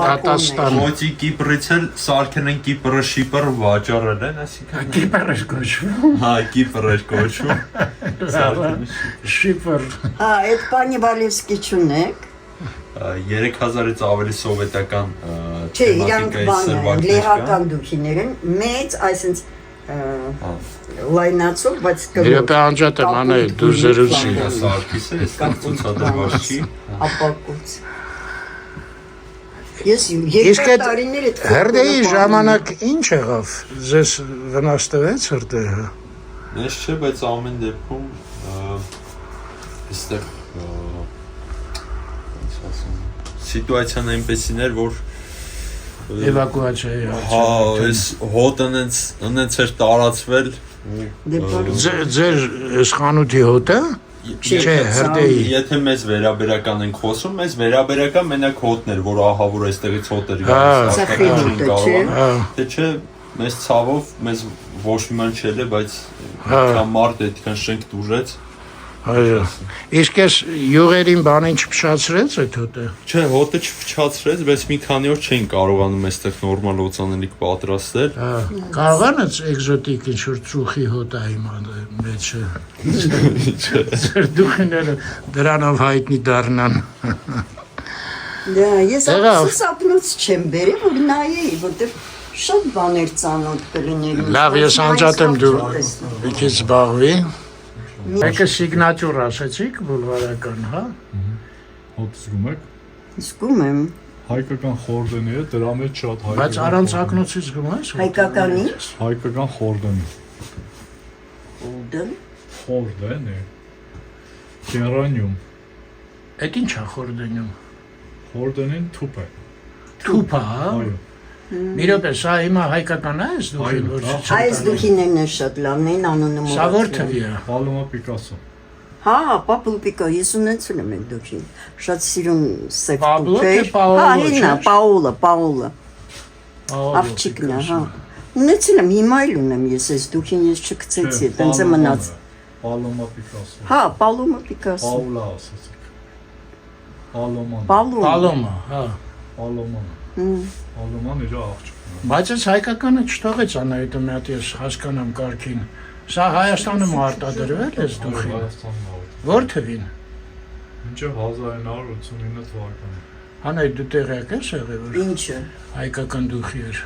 Դատաստան։ Ոչի Կիպրից էլ սարքեն են Կիպրը շիպր վաճառել են, այսինքն Կիպր էր կոչվում։ հա Կիպր էր կոչվում։ Շիպր։ Հա, այդ Պանի Վալևսկի չունեք։ 3000-ից ավելի սովետական Չէ, իրանք բանը, սրվակներ լեհական դուխիներ են, մեծ, այսինքն լայնացող, բայց Երբ անջատ եմ անել դու զրուցի։ Սարքիսը այստեղ ցուցադրված չի։ ապակոց։ Ես Իսկ երկար այդ տարիներ այդ հրդեհի ժամանակ ինչ եղավ։ Ձեզ վնաս տվեց հրդեհը։ Ես չէ, բայց ամեն դեպքում այստեղ սիտուացիան այնպեսին էր, որ Էվակուացիայի հա, այս հոտն ընենց էր տարածվել Ձեր այս խանութի հոտը։ Չէ, հրդեհի։ Եթե մեզ վերաբերական ենք խոսում, մեզ վերաբերական մենակ հոտն էր, որ ահա որ այստեղից հոտ էր գալիս, թե չէ, մեզ ցավով մեզ ոչ մի բան չել է, բայց քան մարդ այդքան շենք դուրեց, Այո։ Իսկ ես յուղերին բանին չփշացրեց այդ հոտը։ Չէ, հոտը չփչացրեց, բայց մի քանի օր չէին կարողանում այստեղ նորմալ օծանելիք պատրաստել։ Կարող են էկզոտիկ ինչ-որ ծուխի հոտա հիմա մեջը։ Ձերդուխները դրանով հայտնի դառնան։ Դա ես ապնոց չեմ բերել, որ նայեի, որտեղ շատ բաներ ծանոթ կլիներ։ Լավ, ես անջատեմ դու մի քիչ զբաղվի։ Եկը սիգնատուր ասեցիք, բուլվարական, հա։ Հոտ զգում եք։ Զգում եմ։ Հայկական խորդենի է, դրա մեջ շատ հայկական։ Բայց առանց ակնոցից զգում ես։ Հայկականի։ Հայկական խորդենի։ Ուդն։ Խորդեն է։ Գերանյում։ Այդ ի՞նչ է խորդենում։ Խորդենին թուփ է։ Թուփա, հա։ Այո։ Մի րոպե, սա հիմա հայկական է, այս դուխին որ Այս դուխիներն է շատ լավն են, անունը մոռացա։ Սա որ թվի է։ Պալոմա Պիկասո։ Հա, Պապլո Պիկա, ես ունեցել եմ այդ դուխին։ Շատ սիրուն սև Պաբլո դուխ է։ թե Պաոլո, Հա, ինա, չէ՞։ Պաոլը։ Աղջիկն է, հա։ Ունեցել եմ, հիմա էլ ունեմ ես այս դուխին, ես չգցեցի, տենց է մնաց։ Պալոմա Պիկասո։ Հա, Պալոմա Պիկասո։ Պաուլա ասացիք։ Պալոման։ Պալոմա, հա։ Պալոման։ Պալոման իր աղջիկն է։ Բայց այս հայկականը չթողեց անայտը մի հատ ես հասկանամ կարգին։ Սա Հայաստանում արտադրվել է դուխին։ Հայաստանն է։ Որ թվին։ Մինչև 1989 թվականը։ Հանայ դու տեղյակ ես եղել որ Ինչը։ հայկական դուխի էր։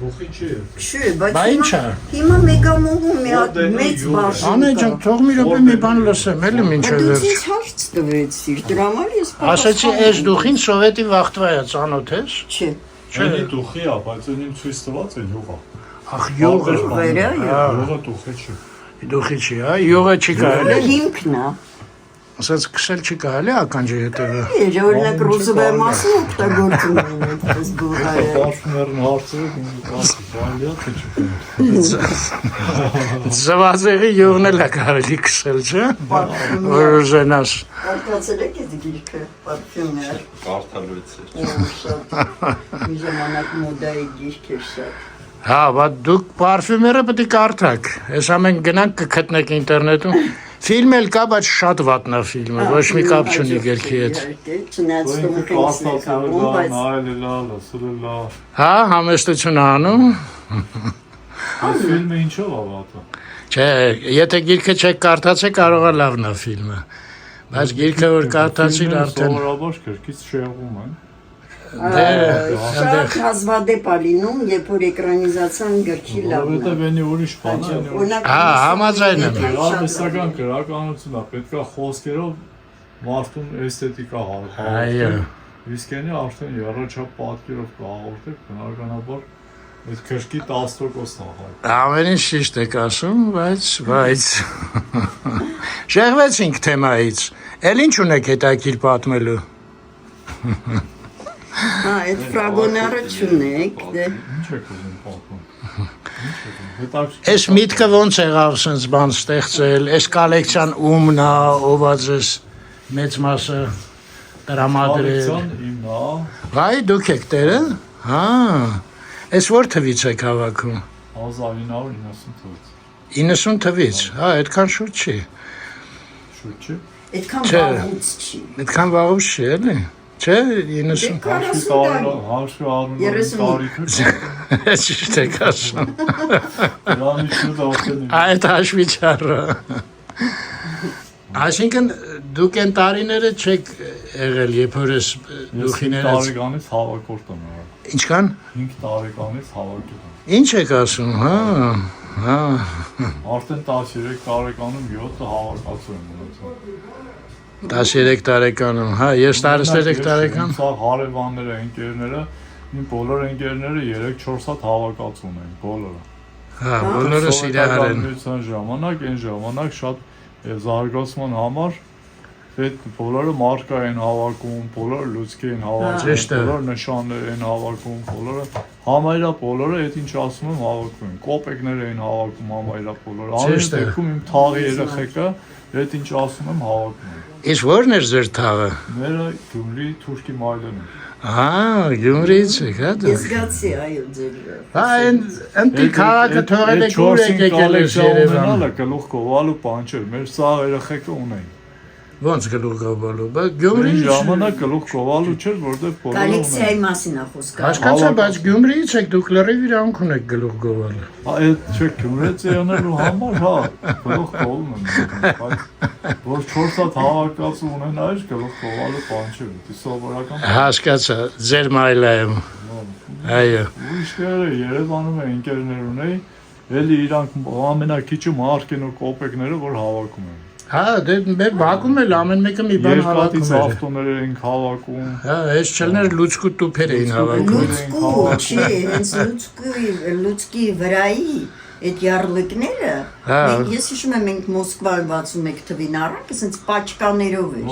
Դուխի չի։ Չէ, բայց Բա ինչ է։ հիմա մեգամոհում մի հատ մեծ բաժին։ Անայ ջան, թող մի րոպե մի բան լսեմ, էլի մինչև Դու վերջ։ ինձ հարց տվեցիր, դրա համար ես Ասեցի այս դուխին սովետի վաղտվա է ծանոթ ես։ Չէ։ Չէ, դուխի է, բայց ինձ ցույց տված է յուղը։ Ախ յուղը։ Վերա, Յուղը դուխի չի։ Դուխի չի, հա, յուղը չի կարելի։ հիմքն է։ Ասած քսել չի կարելի ականջի հետևը։ Էր օրինակ ռուզովե մասը օգտագործում են այդպես գորայը։ Պարֆումերն հարցրեք ինձ ասի, բանյա թե չի։ Զվազեղի յուղն էլ է կարելի քսել, չէ՞։ Որ ուզենաս։ Արտացել եք այդ գիրքը, պարֆյումներ։ Կարդալույց է։ Մի ժամանակ մոդայի գիրք էր շատ։ Հա, բայց դուք պարֆյումերը պետք է կարդաք։ Հեսա մենք գնանք կգտնենք ինտերնետում։ Ֆիլմ էլ կա, բայց շատ վատնա ֆիլմը, ոչ մի կապ չունի գերքի հետ։ Չնայած տոմքենից է կապում, բայց նայելա, լսելա։ Հա, համեստություն անում։ Այս ֆիլմը ինչով է վատը։ Չէ, եթե գիրքը չեք կարդացել, կարող է լավն է ֆիլմը։ Բայց գիրքը որ կարդացիր արդեն Սովորաբար կրկից շեղում են։ շատ հազվադեպ է լինում, երբ որ էկրանիզացիան գրքի լավն է։ Որովհետև այնի ուրիշ բան է։ Հա, համաձայն եմ։ Արհեստական գրականություն է, պետք է խոսքերով մարդուն էսթետիկա հարթել։ Այո։ Իսկ այնի արդեն երաչափ պատկերով կհաղորդեք, բնականաբար այդ քրկի 10%-ն է հայ։ Ամեն ինչ ճիշտ եք ասում, բայց շեղվեցինք թեմայից։ Էլ ինչ ունեք հետաքրքիր պատմելու։ Հա, այդ ֆրագոնարը չունեք, դե։ Ինչ եք ուզում պատմում։ Հետաքրքիր։ Այս միտքը ոնց եղավ sense բան ստեղծել, այս կոլեկցիան ումն է, ով ածես մեծ մասը տրամադրել։ Ալեքսան իմն է, Վայ, դուք եք տերը։ Հա։ Այս որ թվից եք հավաքում։ 1990 թվականից։ 90 թվից։ Հա, այդքան շուտ չի։ Շուտ չի։ Այդքան Չէ։ վաղուց չի։ Այդքան վաղուց չի, էլի։ Չէ, 90։ Հաշվի առնում տարիքը։ Ճիշտ եք ասում։ Դրանից շուտ արդեն Այդ հաշվի չառը։ Այսինքն դուք են տարիները չեք եղել, երբ որ ես դուխիներից տարեկանից հավաքորդ եմ եղել։ ինչքան 5 տարեկանից հավաքել եմ։ ինչ եք ասում, հա։ Հա։ Արդեն 13 տարեկանում 7-ը հավաքածու եմ ունեցել։ 13 տարեկանում, հա, ես 13 տարեկան։ Սա հարևանները, ընկերները, իմ բոլոր ընկերները 3-4 հատ հավաքածու ունեն, բոլորը։ Հա, բոլորս իրար են։ Այն ժամանակ շատ զարգացման համար այդ բոլորը մարկա են հավաքում, բոլորը լուցկի են Ճիշտ է։ հավաքում, բոլորը նշաններ են հավաքում, բոլորը համայրա բոլորը այդ ինչ ասում եմ հավաքում են, կոպեկներ են հավաքում համայրա բոլորը։ Ճիշտ է։ Դեպքում իմ թաղի երեխեքը այդ ինչ ասում եմ հավաքում են։ Իսկ ո՞րն էր ձեր թաղը։ Մերը Գյումրի Թուրքի մայրն են։ Գյումրիից եք, հա դու։ Ես գացի այո ձեր։ Ընտի քաղաքը թողել եք ուր եք եկել ես Երևան։ Ունենալը գլուխ գովալու բան չէ, մեր սա երեխեքը ունեն։ Ոնց գլուխ գովալու, բայց Գյումրիից ժամանակ գլուխ գովալու չէր, որտեղ բոլորը Կոլեկցիայի մասին է խոսքը։ հասկացա, բայց Գյումրիից եք դուք լրիվ իրանք ունեք գլուխ գովալը։ Այդ չէ, գյումրեցիյանելու համար, հա, գլուխ գովում են, բայց որ 4 հատ հավաքած ունենայր գլուխ գովալու բան չէ, դա սովորական։ Հասկացա, ձեր մայլայում։ Այո։ Ուրիշները Երևանում են ընկերներ ունեի, էլի իրանք ամենակիչը մարկեն ու կոպեկները, որ հավաքում են։ Հա, դե մեր Բաքվում էլ ամեն մեկը մի բան հավաքում էր։ Ավտոներ ենք հավաքում։ Հա, այս չլներ լուցկու տուփեր էին հավաքում։ Լուցկու, չի, հենց լուցկի վրայի այդ յարլիկները, ես հիշում եմ մենք Մոսկվա 61 թվին առանք, ասենց պաչկաներով էր։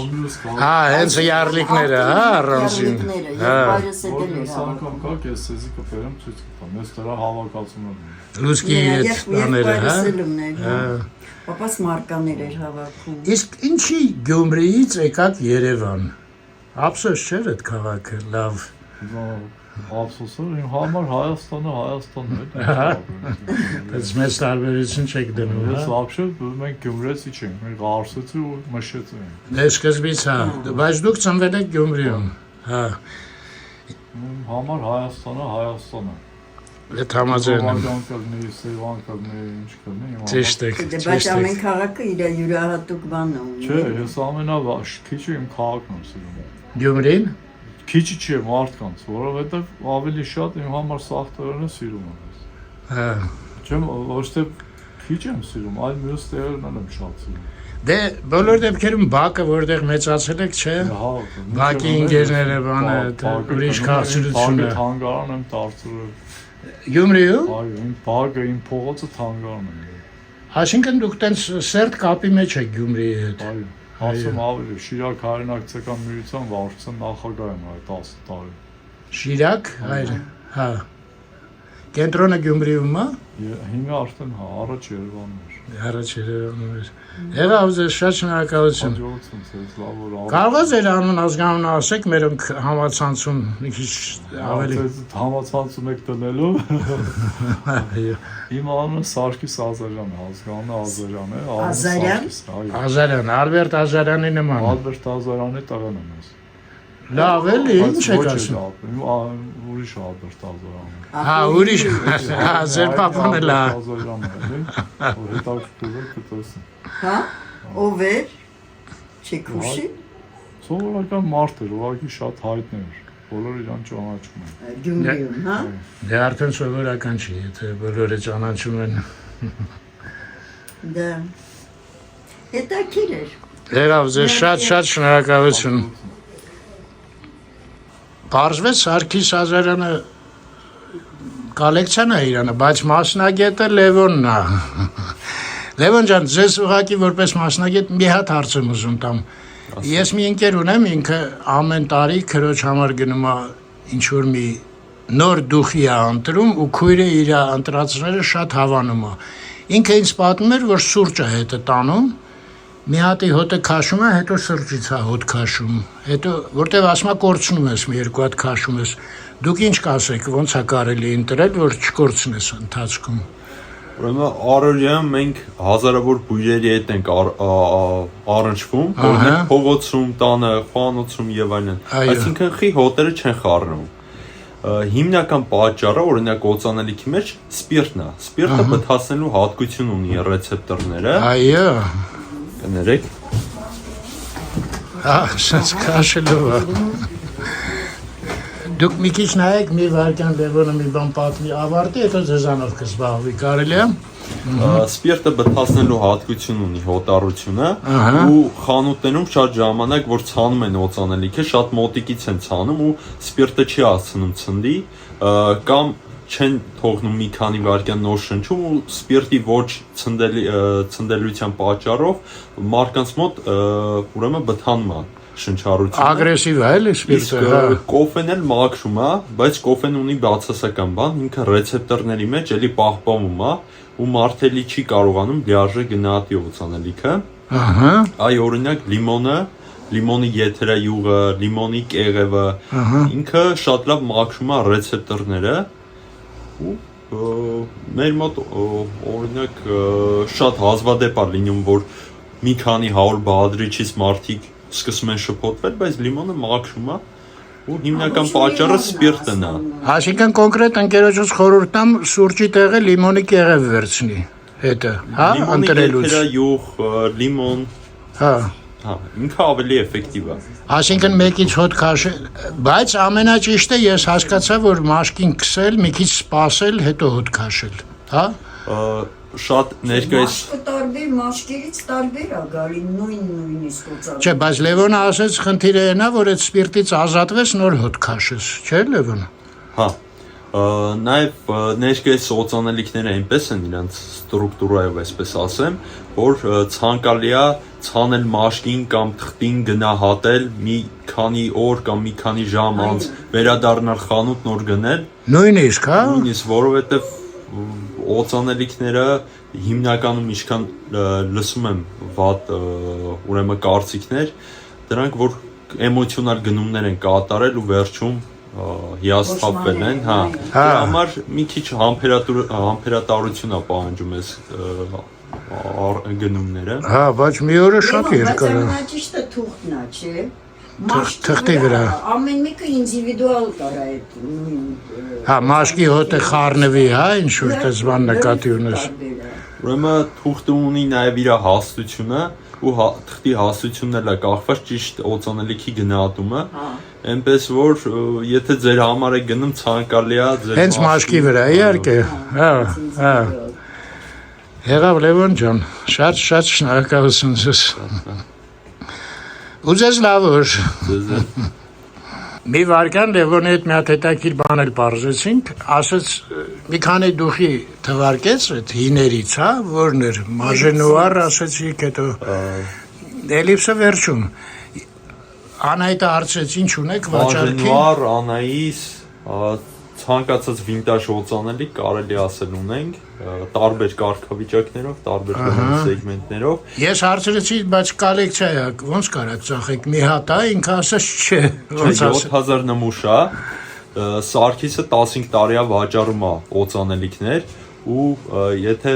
Հա, հենց յարլիկները, հա, առանձին։ Հա, բարես եկել էր։ Անգամ կա, ես սեզիկը բերեմ ցույց կտամ։ Ես դրա հավաքածում եմ։ Լուցկի այդ բաները, հա։ Պապաս մարկաներ էր հավաքում։ Իսկ ինչի Գյումրիից եկաք Երևան։ Ափսոս չէր այդ քաղաքը, լավ։ Ափսոսը իմ համար Հայաստանն է։ Բայց մեծ տարբերություն չեք դնում, հա։ Ես вообще մենք Գյումրեցի չենք, մենք Արսեցի ու Մշեցի ենք։ Դե սկզբից հա, բայց դուք ծնվել եք Գյումրիում, հա։ Իմ համար Հայաստանը։ Այդ համաձայն եմ։ Կլնի, Սևան կլնի, ինչ կլնի։ Ճիշտ եք, Բայց ճիշտ ամեն եք։ քաղաքը իր յուրահատուկ բանը ունի։ Չէ, ես ամենաքիչը իմ քաղաքն եմ սիրում։ Գյումրին։ Քիչի չէ մարդկանց, որովհետև ավելի շատ իմ համար սախտերն սիրում եմ։ Հա։ Չեմ ոչ թե քիչ եմ սիրում, այլ մյուս տեղերն եմ շատ սիրում։ Դե բոլոր դեպքերում Բաքը որտեղ մեծացել եք, չէ։ Հա, Բակի ինգերները բանը ուրիշ քաղաքացիություն է։ Թանգարան եմ դարձրել։ Գյումրիում։ Այո, իմ բակը, իմ փողոցը թանգարան է։ Այսինքն դուք տենց սերտ կապի մեջ եք Գյումրիի հետ։ Այո, ասում ավելի Շիրակ հայրենակցական միության վարչության նախագահ եմ այդ 10 տարի։ Շիրակ, հայր, հա։ Կենտրոնը Գյումրիում է։ Հիմա արդեն հա, առաջ Երևանում էր։ Առաջ Երևանում էր։ Եղավ ձեզ շատ շնորհակալություն։ Հաջողություն ցես, լավ որ Կարող է ձեր անուն ազգանունը ասեք, մերոնք համացանցում մի քիչ ավելի։ Համացանցում եք դնելու։ Այո։ Իմ անունը Սարգիս Ազարյան է, ազգանունը Ազարյան է, Ազարյան? Այո։ Ազարյան, Ալբերտ Ազարյանի նման։ Ալբերտ Ազարյանի տղան եմ ես։ Լավ էլի, ինչ եք ասում։ Ուրիշ Ալբերտ Ազարյան։ Հա, ուրիշ, հա, ձեր պապան էլ է։ Ազարյան է, որ հետաքրքիր է կտեսնի։ Հա? Ով էր։ Չեք հուշի։ Սովորական մարդ էր, ուղղակի շատ հայտնի էր։ Բոլորը իրան ճանաչում են։ Գյումրիում, հա։ Դե արդեն սովորական չի, եթե բոլորը ճանաչում են։ Դա հետաքրքիր էր։ Եղավ ձեզ շատ շնորհակալություն։ Պարզվեց Սարգիս Ազարյանը կոլեկցիան է իրանը, բայց մասնագետը Լևոնն է։ Լևոն ջան, ձեզ ուղղակի որպես մասնագետ մի հատ հարց եմ ուզում տամ։ Ես մի ընկեր ունեմ, ինքը ամեն տարի քրոջ համար գնում է ինչ-որ մի նոր դուխի է ընտրում ու քույրը իր ընտրածները շատ հավանում է։ Ինքը ինձ պատմում էր, որ սուրճ է հետը տանում, մի հատի հոտը քաշում է, հետո սրճից է հոտ քաշում։ Հետո որտեվ ասում է կորցնում ես, մի երկու հատ քաշում ես։ Դուք ինչ կասեք, ոնց է կարելի ընտրել, որ չկորցնես ընթացքում։ Ուրեմն առօրյա մենք հազարավոր բույրերի հետ ենք առնչվում, օրինակ փողոցում, տանը, խոհանոցում եւ այլն։ Այսինքն խի հոտերը չեն խառնում։ Հիմնական պատճառը օրինակ օծանելիքի մեջ սպիրտն է։ Սպիրտը բթացնելու հատկություն ունի ռեցեպտորները։ Այո։ Կներեք։ Շատ քաշելով է։ Դուք մի քիչ նայեք, մի վարքյան Լևոնը մի բան պատմի ավարտի, հետո ձեզանով կզբաղվի, կարելի է։ Սպիրտը բթացնելու հատկություն ունի հոտառությունը ու խանութներում շատ ժամանակ որ ցանում են օծանելիքը, շատ մոտիկից են ցանում ու սպիրտը չի հասցնում ցնդի կամ չեն թողնում մի քանի վայրկյան նոր շնչում ու սպիրտի ոչ ցնդելիության պատճառով մարդկանց մոտ ուրեմն բթանում է շնչառությունը։ Ագրեսիվ է էլի սպիրտը։ Իսկ կոֆեն էլ մաքրում է, բայց կոֆեն ունի բացասական բան, ինքը ռեցեպտորների մեջ էլի պահպանվում է ու մարդը չի կարողանում լիարժեք գնահատի օծանելիքը։ Այ օրինակ լիմոնը լիմոնի եթերայուղը, լիմոնի կեղևը, ինքը շատ լավ մաքրում է ռեցեպտորները ու մեր մոտ օրինակ շատ հազվադեպ է լինում, որ մի քանի 100 բաղադրիչից մարդիկ սկսում են շփոթվել, բայց լիմոնը մաքրում է ու հիմնական պատճառը սպիրտն է։ Այսինքն կոնկրետ ընկերոջս խորհուրդ տամ սուրճի տեղը լիմոնի կեղև վերցնի հետը, հա, ընտրելուց։ Լիմոնի յուղ, լիմոն, հա, ինքը ավելի էֆեկտիվ է։ Այսինքն մեկից հոտ քաշել, բայց ամենաճիշտը ես հասկացա, որ մաշկին քսել, մի քիչ սպասել, հետո հոտ քաշել, հա։ Շատ ներկայիս Մաշկը տարբեր, մաշկերից տարբեր է գալի նույնիսկ օծար։ Չէ, բայց Լևոնը ասեց խնդիրը այն է, որ այդ սպիրտից ազատվես նոր հոտ քաշես, չէ՞ Լևոն։ հա նաև ներկայիս օծանելիքները այնպես են իրանց ստրուկտուրայով, այսպես ասեմ, որ ցանկալի է ցանել մաշկին կամ թղթին գնահատել մի քանի օր կամ մի քանի ժամ անց վերադառնալ խանութ նոր գնել։ Նույնիսկ, հա։ Նույնիսկ, որովհետև օծանելիքները հիմնականում ինչքան լսում եմ վատ ուրեմն կարծիքներ, դրանք որ էմոցիոնալ գնումներ են կատարել ու վերջում հիասթափվել են, հա։ Դրա համար մի քիչ համբերատարություն է պահանջում էս գնումները։ Հա, բայց մի օրը շատ երկար է։ Բայց ամենաճիշտը թուղթն է, չէ՞։ Թղթի վրա։ Ամեն մեկը ինդիվիդուալ կարա այդ նույն։ Հա, մաշկի հոտը խառնվի, հա, ինչ որ դες բան նկատի ունես։ Ուրեմն թուղթը ունի նաև իր հաստությունը ու թղթի հաստությունն էլ է կախված ճիշտ օծանելիքի գնահատումը, այնպես որ եթե ձեր համար է գնում ցանկալի է ձեր Հենց մաշկի վրա, իհարկե։ Հա, հա։ Եղավ Լևոն ջան, շատ շնորհակալություն ձեզ։ Ուզես լավ օր։ Մի վարքան Լևոնի հետ մի հատ հետաքրքիր բան էլ բարձեցինք, ասեց մի քանի դուխի թվարկեց այդ հիներից, հա, որն էր, մաժենուար ասեցիք, հետո էլիպսը վերջում։ Անահիտը հարցրեց ինչ ունեք վաճառքի։ Մաժենուար, անայիս, ցանկացած վինտաժ օծանելիք կարելի ասել ունենք, տարբեր կարգավիճակներով, տարբեր սեգմենտներով։ Ես հարցրեցի, բայց կոլեկցիա է, ոնց կարաք ծախեք, մի հատ է, ինքը ասեց չէ, ոնց ասել։ 7000 նմուշ է, Սարգիսը 15 տարի է վաճառում է օծանելիքներ ու եթե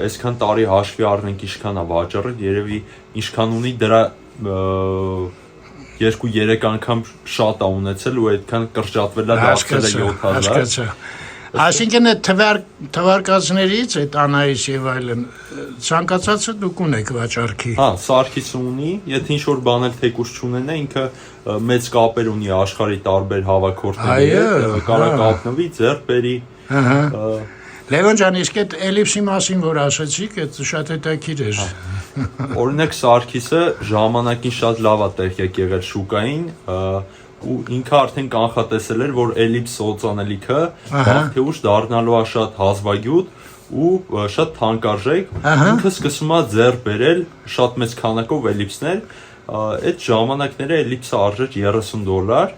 այսքան տարի հաշվի առնենք ինչքան է վաճառել, երևի ինչքան ունի դրա 2-3 անգամ շատ է ունեցել ու այդքան կրճատվել է դարձել է 7000։ Այսինքն այդ թվարկածներից այդ անայիս եւ այլն ցանկացածը դուք ունեք վաճառքի։ Հա, Սարգիսը ունի, եթե ինչ որ բան էլ թեկուզ չունենա, ինքը մեծ կապեր ունի աշխարհի տարբեր հավաքորդների հետ, կարող կապնվի, ձեռք բերի։ Ահա։ Լևոն ջան, իսկ այդ էլիպսի մասին որ ասացիք, այդ շատ հետաքրքիր էր։ Օրինակ Սարգիսը ժամանակին շատ լավ է տեղյակ եղել շուկային ու ինքը արդեն կանխատեսել էր, որ էլիպս օծանելիքը բախտեուշ դառնալու է շատ հազվագյուտ ու շատ թանկարժեք, ինքը սկսում է ձեռք բերել շատ մեծ քանակով էլիպսներ, այդ ժամանակները էլիպսը արժեր $30,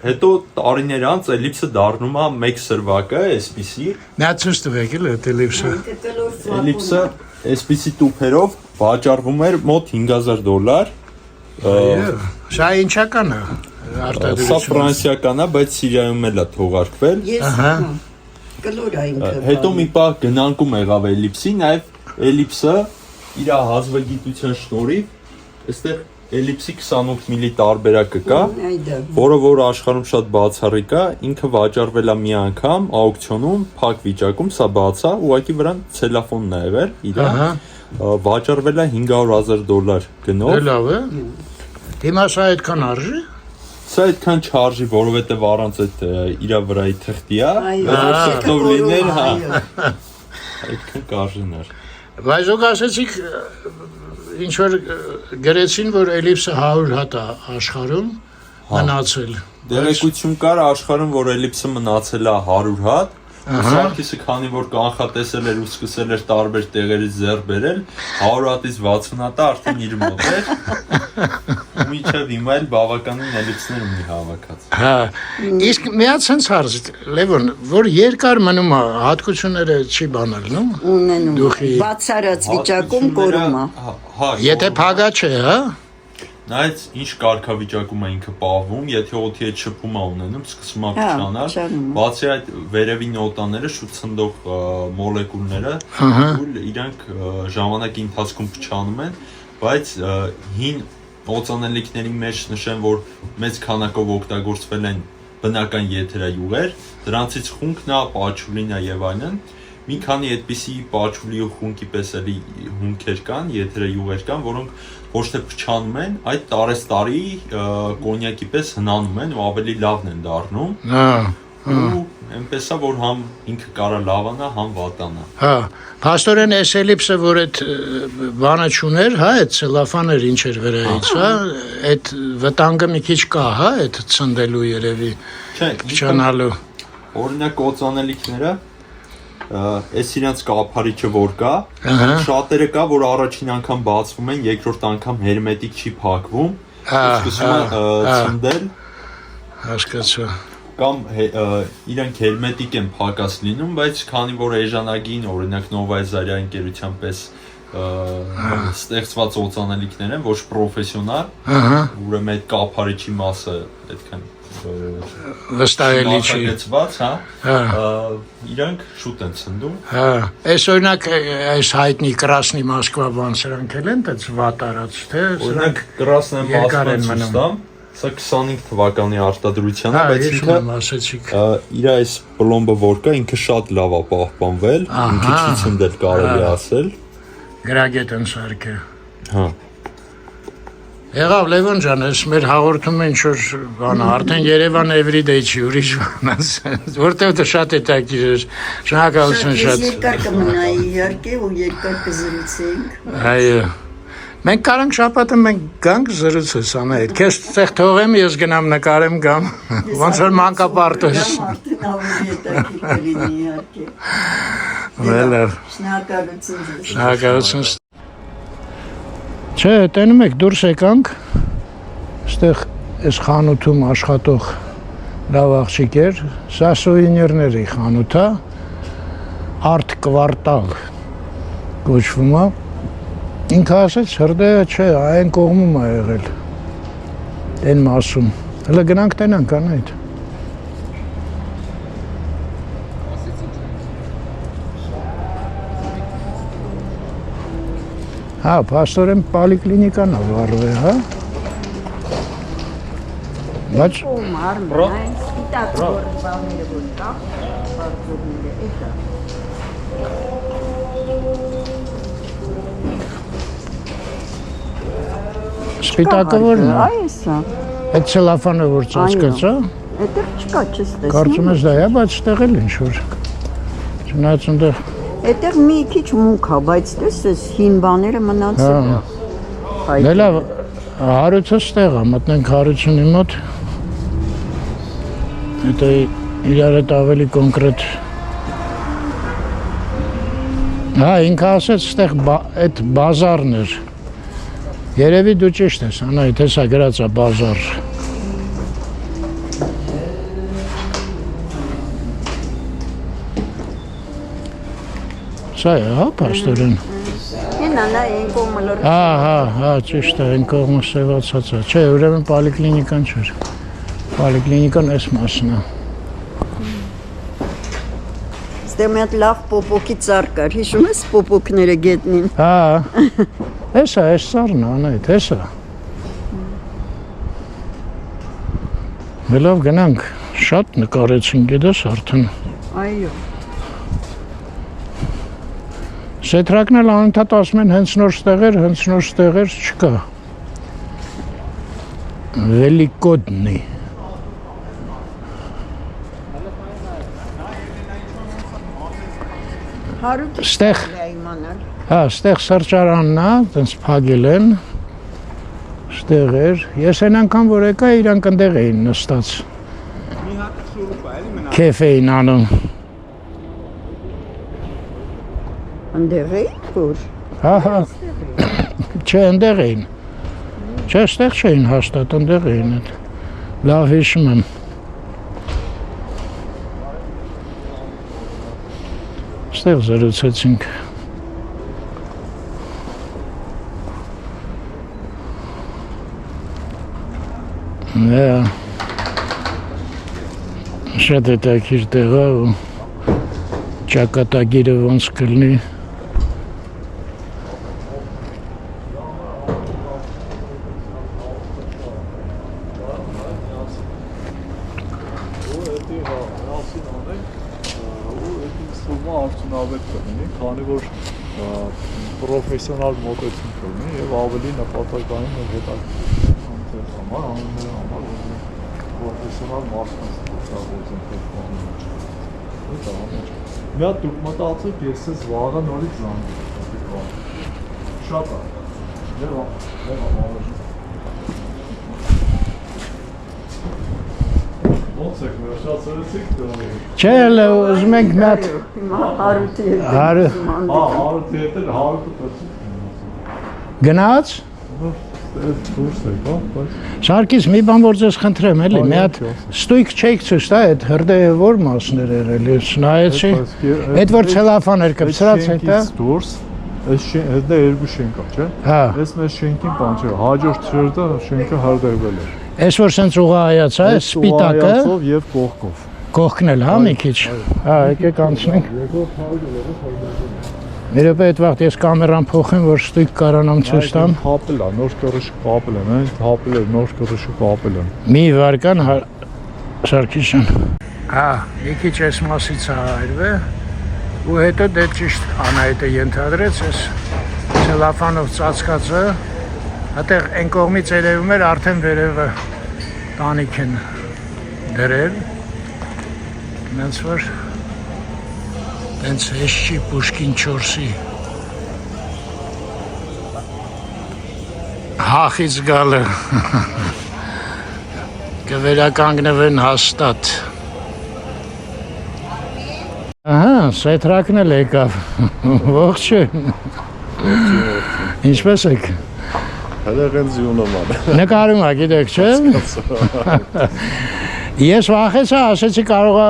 հետո տարիներ անց էլիպսը դառնում է 1 սրվակը, այսպիսի։ Նա ցույց տվեք էլ այդ էլիպսը։ Էլիպսը այսպիսի տուփերով վաճառվում էր մոտ $5000։ Սա ինչական է արտադրությունը։ Սա ֆրանսիական է, բայց Սիրիայում էլ է թողարկվել։ Ահա։ Կլոր է ինքը։ Հետո մի պահ գնանկում եղավ էլիպսի, նաև էլիպսը իր հազվագիտության շնորհիվ այստեղ էլիպսի 28 մլի տարբերակը կա, որը որ աշխարհում շատ բացառիկ է, ինքը վաճառվել է մի անգամ աուկցիոնում, փակ վիճակում, սա բաց է, ուղղակի վրան ցելոֆոնն է եղել, իրա վաճառվել է $500,000 գնով։ Լավ է։ Հիմա սա այդքան արժի։ Սա այդքան չարժի, որովհետև առանց այդ իրա վրայի թղթի է, թղթով լիներ, հա։ Այդքան կարժիներ։ Բայց դուք ասեցիք ինչ որ գրեցին, որ էլիպսը 100 հատ է աշխարհում մնացել։ Դերեկություն կար աշխարհում, որ էլիպսը մնացել է 100 հատ։ Սարգիսը քանի որ կանխատեսել էր ու սկսել էր տարբեր տեղերից ձեռք բերել, 100 հատից 60 հատը արդեն իր մոտ էր։ Ու մինչև հիմա էլ բավականին էլիպսներ ունի հավաքած։ Հա, իսկ միած հենց հարց, Լևոն, որ երկար մնում է, հատկությունները չի բանալ, նո՞։ Ունենում։ Բացառած վիճակում կորում է։ Եթե փագա չէ, հա։ նայած ինչ կարգավիճակում է ինքը պահվում, եթե օդի հետ շփում է ունենում, սկսում է փչանալ, բացի այդ վերևի նոտաները շուտ ցնդող մոլեկուլները, որ իրանք ժամանակի ընթացքում փչանում են, բայց հին օծանելիքների մեջ նշեն, որ մեծ քանակով օգտագործվել են բնական եթերայուղեր, դրանցից խունկն է, պաչուլին է եւ այլն։ Մի քանի այդպիսի պաչուլի ու խունկի պես էլի հունքեր կան, եթերայուղեր կան, որոնք ոչ թե փչանում են, այդ տարեստարի կոնյակի պես հնանում են ու ավելի լավն են դառնում։ Ու այնպես է, որ համ ինքը կարա լավանա, համ վատանա։ Հա, փաստորեն այս էլիպսը, որ այդ բանը չուներ, հա, այդ ցելոֆաներ ինչ էր վրայից, հա, այդ վտանգը մի քիչ կա, հա, այդ ցնդելու երևի, փչանալու։ Օրինակ օծանելիքները այս իրանց կափարիչը որ կա, շատերը կա, որ առաջին անգամ բացվում են, երկրորդ անգամ հերմետիկ չի փակվում, սկսում է ցնդել։ Հասկացա։ Կամ իրանք հերմետիկ են փակած լինում, բայց քանի որ էժանագին, օրինակ Նովայ Զարյա ընկերության պես ստեղծված օծանելիքներ են, ոչ պրոֆեսիոնալ, ուրեմն այդ կափարիչի մասը այդքան վստահելի չի, հա, իրանք շուտ են ցնդում։ Հա, այս օրինակ այս հայտնի Կրասնի Մոսկվա բան սրանք են դից վատ արած, թե օրինակ Կրասնի Մոսկվա Սա 25 թվականի արտադրության է, բայց ինքը իր այս պլոմբը որ կա, ինքը շատ լավ է պահպանվել, ինքը չի ցնդել կարելի ասել։ Գրագետ են սարքը։ Հա։ Եղավ Լևոն ջան, ես մեր հաղորդումը ինչ որ բան արդեն Երևան everyday չի, ուրիշ բան ասել, որտեղ դա շատ հետաքրքիր էր։ Շնորհակալություն շատ։ Երկար կմնայի իհարկե ու երկար կզրուցենք։ Այո։ Մենք կարանք շաբաթը մենք գանք զրուցես անայդ, քեզ ցեղ թողեմ, ես գնամ նկարեմ գամ, ոնց որ մանկապարտոս։ Արդեն ավելի հետաքրքիր լինի իհարկե։ Վելավ։ Շնորհակալություն։ Շնորհակալություն։ Չէ, տենում եք դուրս եկանք, այստեղ այս խանութում աշխատող լավ աղջիկ էր, սա սուվենիրների խանութ է, Art Quartal կոչվում է։ Ինքը ասեց, հրդեհը չէ, այն կողմում է եղել, այն մասում, հələ գնանք տենանք անայդ։ Հա, պաստորեն պալիկլինիկան է վարվել, հա։ Բայց… Սպիտակ բաները որ կա, բարձուրները, էտա։ Սպիտակը որն է։ Այսա։ Այդ ցելոֆանը որ ծածկած է։ Այդտեղ չկա, չես տեսնում։ Կարծում ես դա է, բայց ստեղ էլ ինչ որ։ Չնայած այնտեղ Այդտեղ մի քիչ մուկ է, բայց տեսես հին բաները մնացել է։ Դե լավ, հարուցը ստեղ է, մտնենք հարությունի մոտ։ Դա իրար հետ ավելի կոնկրետ։ Հա, ինքը ասեց, ստեղ այդ բազարն էր։ Երևի դու ճիշտ ես, անայդ հեսա գրած է բազար։ Սա է, հա, պաստորեն։ Հենա, նա այն կողմը լոր։ Հա, ճիշտ է, այն կողմը սևացած է։ Չէ, ուրեմն պալիկլինիկան չէր։ Պալիկլինիկան այս մասն է։ Ստեղ մի հատ լավ պոպոկի ծառ կար, հիշում ես պոպոկները գետնին։ Հա, հեսա, այս ծառն է, անայդ, հեսա։ Լավ գնանք, շատ նկարեցին գետես արդեն։ Այո։ Սետրակն էլ անընդհատ ասում են հենց նոր ստեղեր չկա։ Վելիկոդնի։ Հարուտը Ստեղ, իմանալ։ հա, ստեղ սրճարանն է, տենց փագել են, ստեղ էր, ես այն անգամ որ եկա իրանք ընդեղ էին նստած, կեֆ էին անում, Ընդեղ էին որ։ հա, չէ, ընդեղ էին, չէ, ստեղ չէին հաստատ, ընդեղ էին, լավ հիշում եմ, ստեղ զրուցեցինք, Շատ հետաքրքիր տեղ է ու ճակատագիրը ոնց կլինի։ Քանի որ պրոֆեսիոնալ մոտեցում կլինի եւ ավելի նպատակային եւ հետաքրքիր համար անունները համար պրոֆեսիոնալ մասնագիտություն մի հատ դուք մտածեք ես ես վաղը նորից զանգեմ շատ է ոնց եք վերջացրեցիք Չէ, ուզում ենք մի հատ Հարութի հետ։ հարութի հետ գնաց։ դուրս եք, Շարքից մի բան որ ձեզ խնդրեմ, էլի, մի հատ ստույգ չեք ցույց տա, այդ հրդեհը որ մասներ էր, էլի, նայեցի։ Այդ որ ցելոֆան էր կպցրած հետո։ դուրս այս դա երկու շենք է, չէ՞։ Հա։ Այս մեր շենքին բան չէ, հաջորդ ցերտը շենքը հրդեհվել է։ Այս որ սենց ուղղայաց է, սպիտակը, Ուղղայացով եւ կողքով։ կողքն էլ, հա, մի քիչ։ Հա, եկեք անցնենք։ Մի րոպե այդ վաղտ ես կամերան փոխեմ, որ ստույգ կարանամ ցույց տամ։ Հապել է, նոր կրышը կապել են, այն հապել է, նոր կրышը կապել են։ Մի վարկան Սարգսյան։ Հա, մի քիչ այս մասից է հայրվե, ու հետո դե ճիշտ Անահիտը ենթադրեց, այս ցելոֆանով ծածկածը, այդտեղ այն կողմից երևում էր արդեն վերևը տանիք են դրել, մենց որ Հենց հեշտի Պուշկին 4-ի հախից գալը կվերականգնվեն հաստատ։ Ահա, սեթրակն էլ եկավ, ողջույն։ Ինչպես եք։ Հələ ղեն զյունում ալ։ Նկարում ա, գիտեք, չէ։ Ես վախեցա, ասեցի կարող է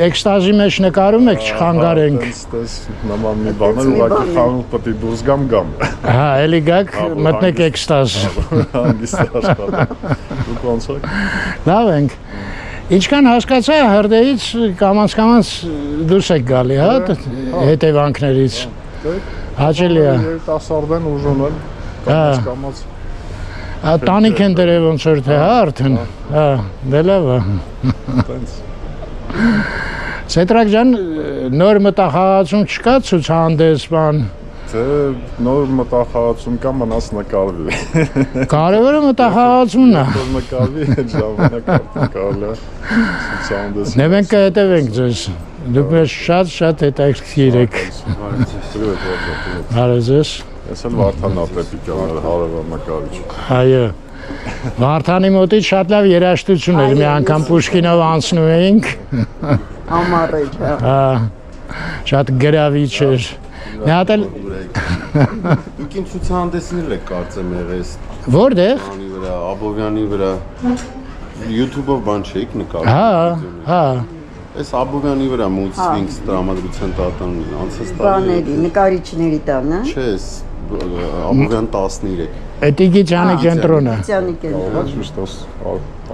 էքստազի մեջ նկարում եք չխանգարենք։ Այստես նման մի բան էր, ուղղակի խանութ պետք է դուրս գամ։ Հա, էլի գաք մտնեք էքստազ։ Հանգիստ աշխատեք։ Դուք ոնց եք։ Լավ ենք։ Ինչքան հասկացա, հրդեհից կամաց դուրս եք գալի, հա, հետևանքներից։ Հաճելի է։ Երիտասարդեն ուժում են, կամաց։ Տանիք են դրել ոնց որ թե հա արդեն, հա, դե լավ է։ Սետրակ ջան, նոր մտախաղացում չկա ցուցահանդես բան։ Թե նոր մտախաղացում կա մնաց նկարվի։ Կարևորը մտախաղացումն է։ Որ նկարվի այդ ժամանակ կարելի է ցուցահանդես։ Դե մենք կհետևենք ձեզ։ Դուք մեզ շատ հետաքրքիր եք։ Բարև ձեզ։ Ես էլ Վարդան Ատեպիկյան հարևան նկարիչ։ Այո։ Վարդանի մոտից շատ լավ երաժշտություն էր, մի անգամ Պուշկինով անցնում էինք։ Ամառեր, հա։ Հա։ Շատ գրավիչ էր։ Մի հատ էլ Դուք ինչ ցուցահանդեսներ եք կարծեմ եղես։ որտեղ։ Անի վրա, Աբովյանի վրա YouTube-ով բան չեք նկարում։ Հա, հա։ Այս Աբովյանի վրա Mood Swings տրամադրության տատանն անցած տարի։ Բաների, նկարիչների տանը։ Չէ, Աբովյան 13։ Էտիկիջանի կենտրոնը։ Տիցյանի կենտրոն։ Ողջ միշտ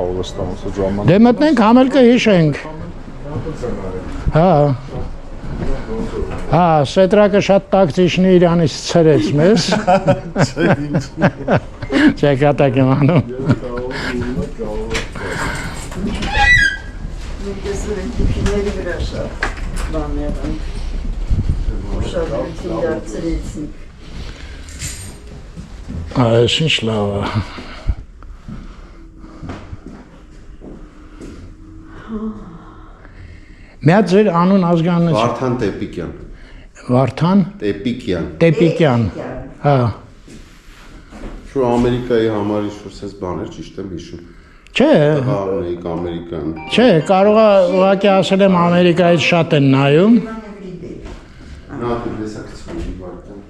ավստանոցը ժամանակ։ Դե մտնենք համելքը հիշենք։ Հա։ Հա, Սետրակը շատ տակտիչն իրանից ցրեց մեզ։ Չեկատակ եմ անում։ Մենք դեպիների վրա շատ բաներ են։ Ուշադրություն դարձրեցինք։ Այս ինչ լավ է։ Մի հատ ձեր անուն ազգանունը Վարդան Տեպիկյան։ Վարդան Տեպիկյան։ Տեպիկյան։ Հա։ Շու Ամերիկայի համար ինչ-որ sense բաներ ճիշտ եմ հիշում։ Չէ, Հա, ունեիք ամերիկան։ չէ, կարող է ուղղակի ասել եմ Ամերիկայից շատ են նայում։ Նա դեսակցում է Վարդան։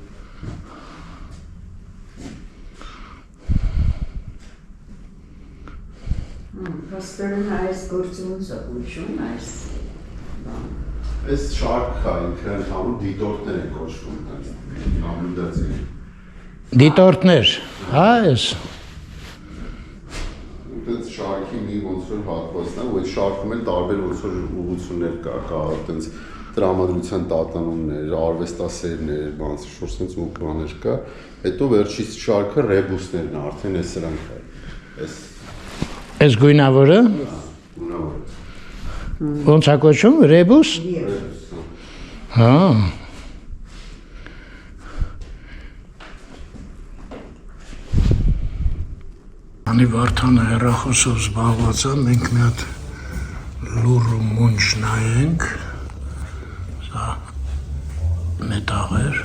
Հաստորեն այս գործունեությունը ուշում այս Այս շարքը ինքն հանում դիտորդներ են կոչվում, նամուդացի։ Դիտորդներ, հա, ես։ Այդ շարքի ռոքի ոնց որ հատվածն է, ու այդ շարքում էլ տարբեր ոնց որ ուղղություններ կա այտենց տրամադրության տատանումներ, արվեստասերներ, բանց շուրջ sense ու բաներ կա։ Հետո վերջից շարքը ռեբուսներն է, արդեն է սրանք է։ Այս գույնավորը։ Ոնց է կոչվում, ռեբուս։ Հա։ Անի Վարդանը հեռախոսով զբաղված է, մենք մի հատ լուր ու մունջ նայենք, սա մետաղեր,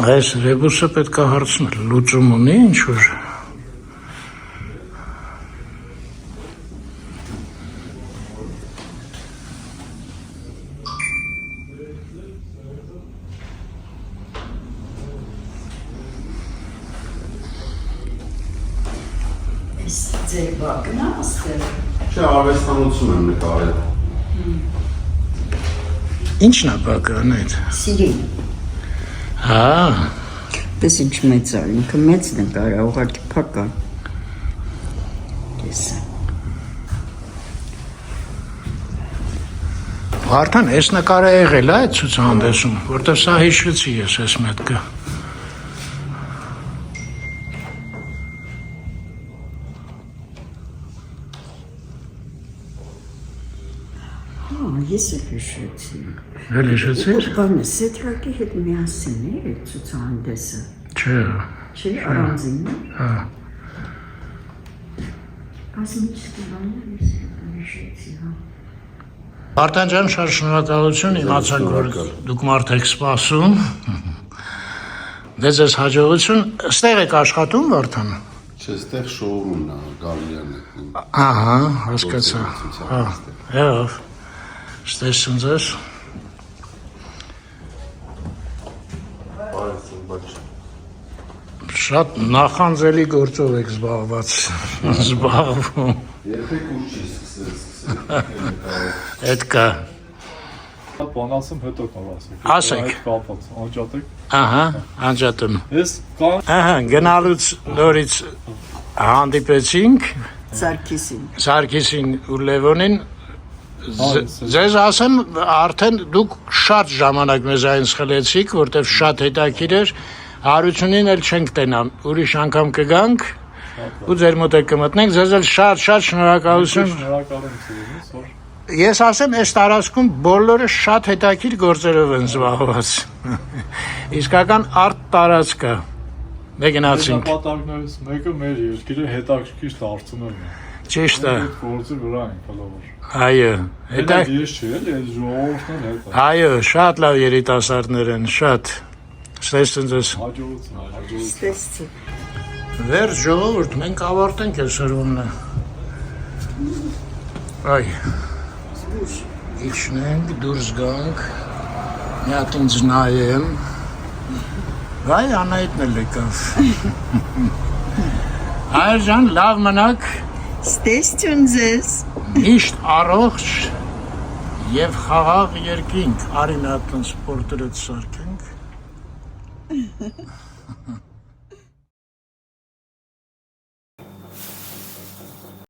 այս ռեբուսը պետք է հարցնել, լուծում ունի ինչ-որ, Ձեր բակն է աստեղ։ Չէ, արվեստանոցում եմ նկարել։ ինչն է բական այդ։ Սիրին։ Հա, Պես ինչ մեծ է, ինքը մեծ նկար է, ուղղակի փակ է։ Տեսա։ Վարդան, այս նկարը եղել է այդ ցուցահանդեսում, որտեղ սա հիշեցի ես այս մետքը։ Ես էլ հիշեցի։ Էլ հիշեցիր։ Բանը Սետրակի հետ միասին է ցուցահանդեսը։ Չէ։ Չէ, առանձին է։ Հա։ Կազմիչքի բանը ես հիշեցի, հա։ Վարդան ջան, շատ շնորհակալություն, իմացանք, որ դուք մարդ եք սպասում։ Դե ձեզ հաջողություն, ստեղ եք աշխատում, Վարդան։ Չէ, այստեղ շոուրումն է, գալերիան է։ Ահա, հասկացա։ Հա, եղավ։ Ստեսություն ձեզ։ Շատ նախանձելի գործով եք զբաղվում։ Երբեք ուշ չի սկսել։ Այդ կա։ Բան ասեմ, հետո կասեք։ Ասեք։ Կապած, անջատեք։ Ահա, անջատում։ Ես կան Ահա, գնալուց նորից հանդիպեցինք Սարգիսին ու Լևոնին։ Ձեզ ասեմ, արդեն դուք շատ ժամանակ մեզ այն սխլեցիք, որտեղ շատ հետաքրքիր էր, հարությունին էլ չենք տենա, ուրիշ անգամ կգանք ու ձեր մոտ եք կմտնենք, ձեզ էլ շատ շնորհակալություն։ շնորհակալ եմ ձեզ, որ Ես ասեմ, այս տարածքում բոլորը շատ հետաքրքիր գործերով են զբաղված։ Իսկական արտ տարածք է։ Մեգնացինք։ նպատակներից մեկը մեր երկիրը հետաքրքիր դարձնելն է։ Ճիշտ է։ Այդ գործի վրա ենք հլավոր։ Այո, Հետո ես չի էլի, այդ ժողովուրդն էլ հետ է։ Այո, շատ լավ երիտասարդներ են, շատ։ Ստեսություն ձեզ։ Հաջողություն։ Ստեսություն։ Վերջ ժողովուրդ, մենք ավարտենք այսօրվանը։ Այ։ Իջնենք, դուրս գանք։ Մի հատ ինձ նայեմ։ Այ Անահիտն էլ եկավ։ Այր ջան, լավ մնաք։ Ստեսություն ձեզ։ Միշտ առողջ եւ խաղաղ երկինք, արի մի հատ սպորտերից սարքենք։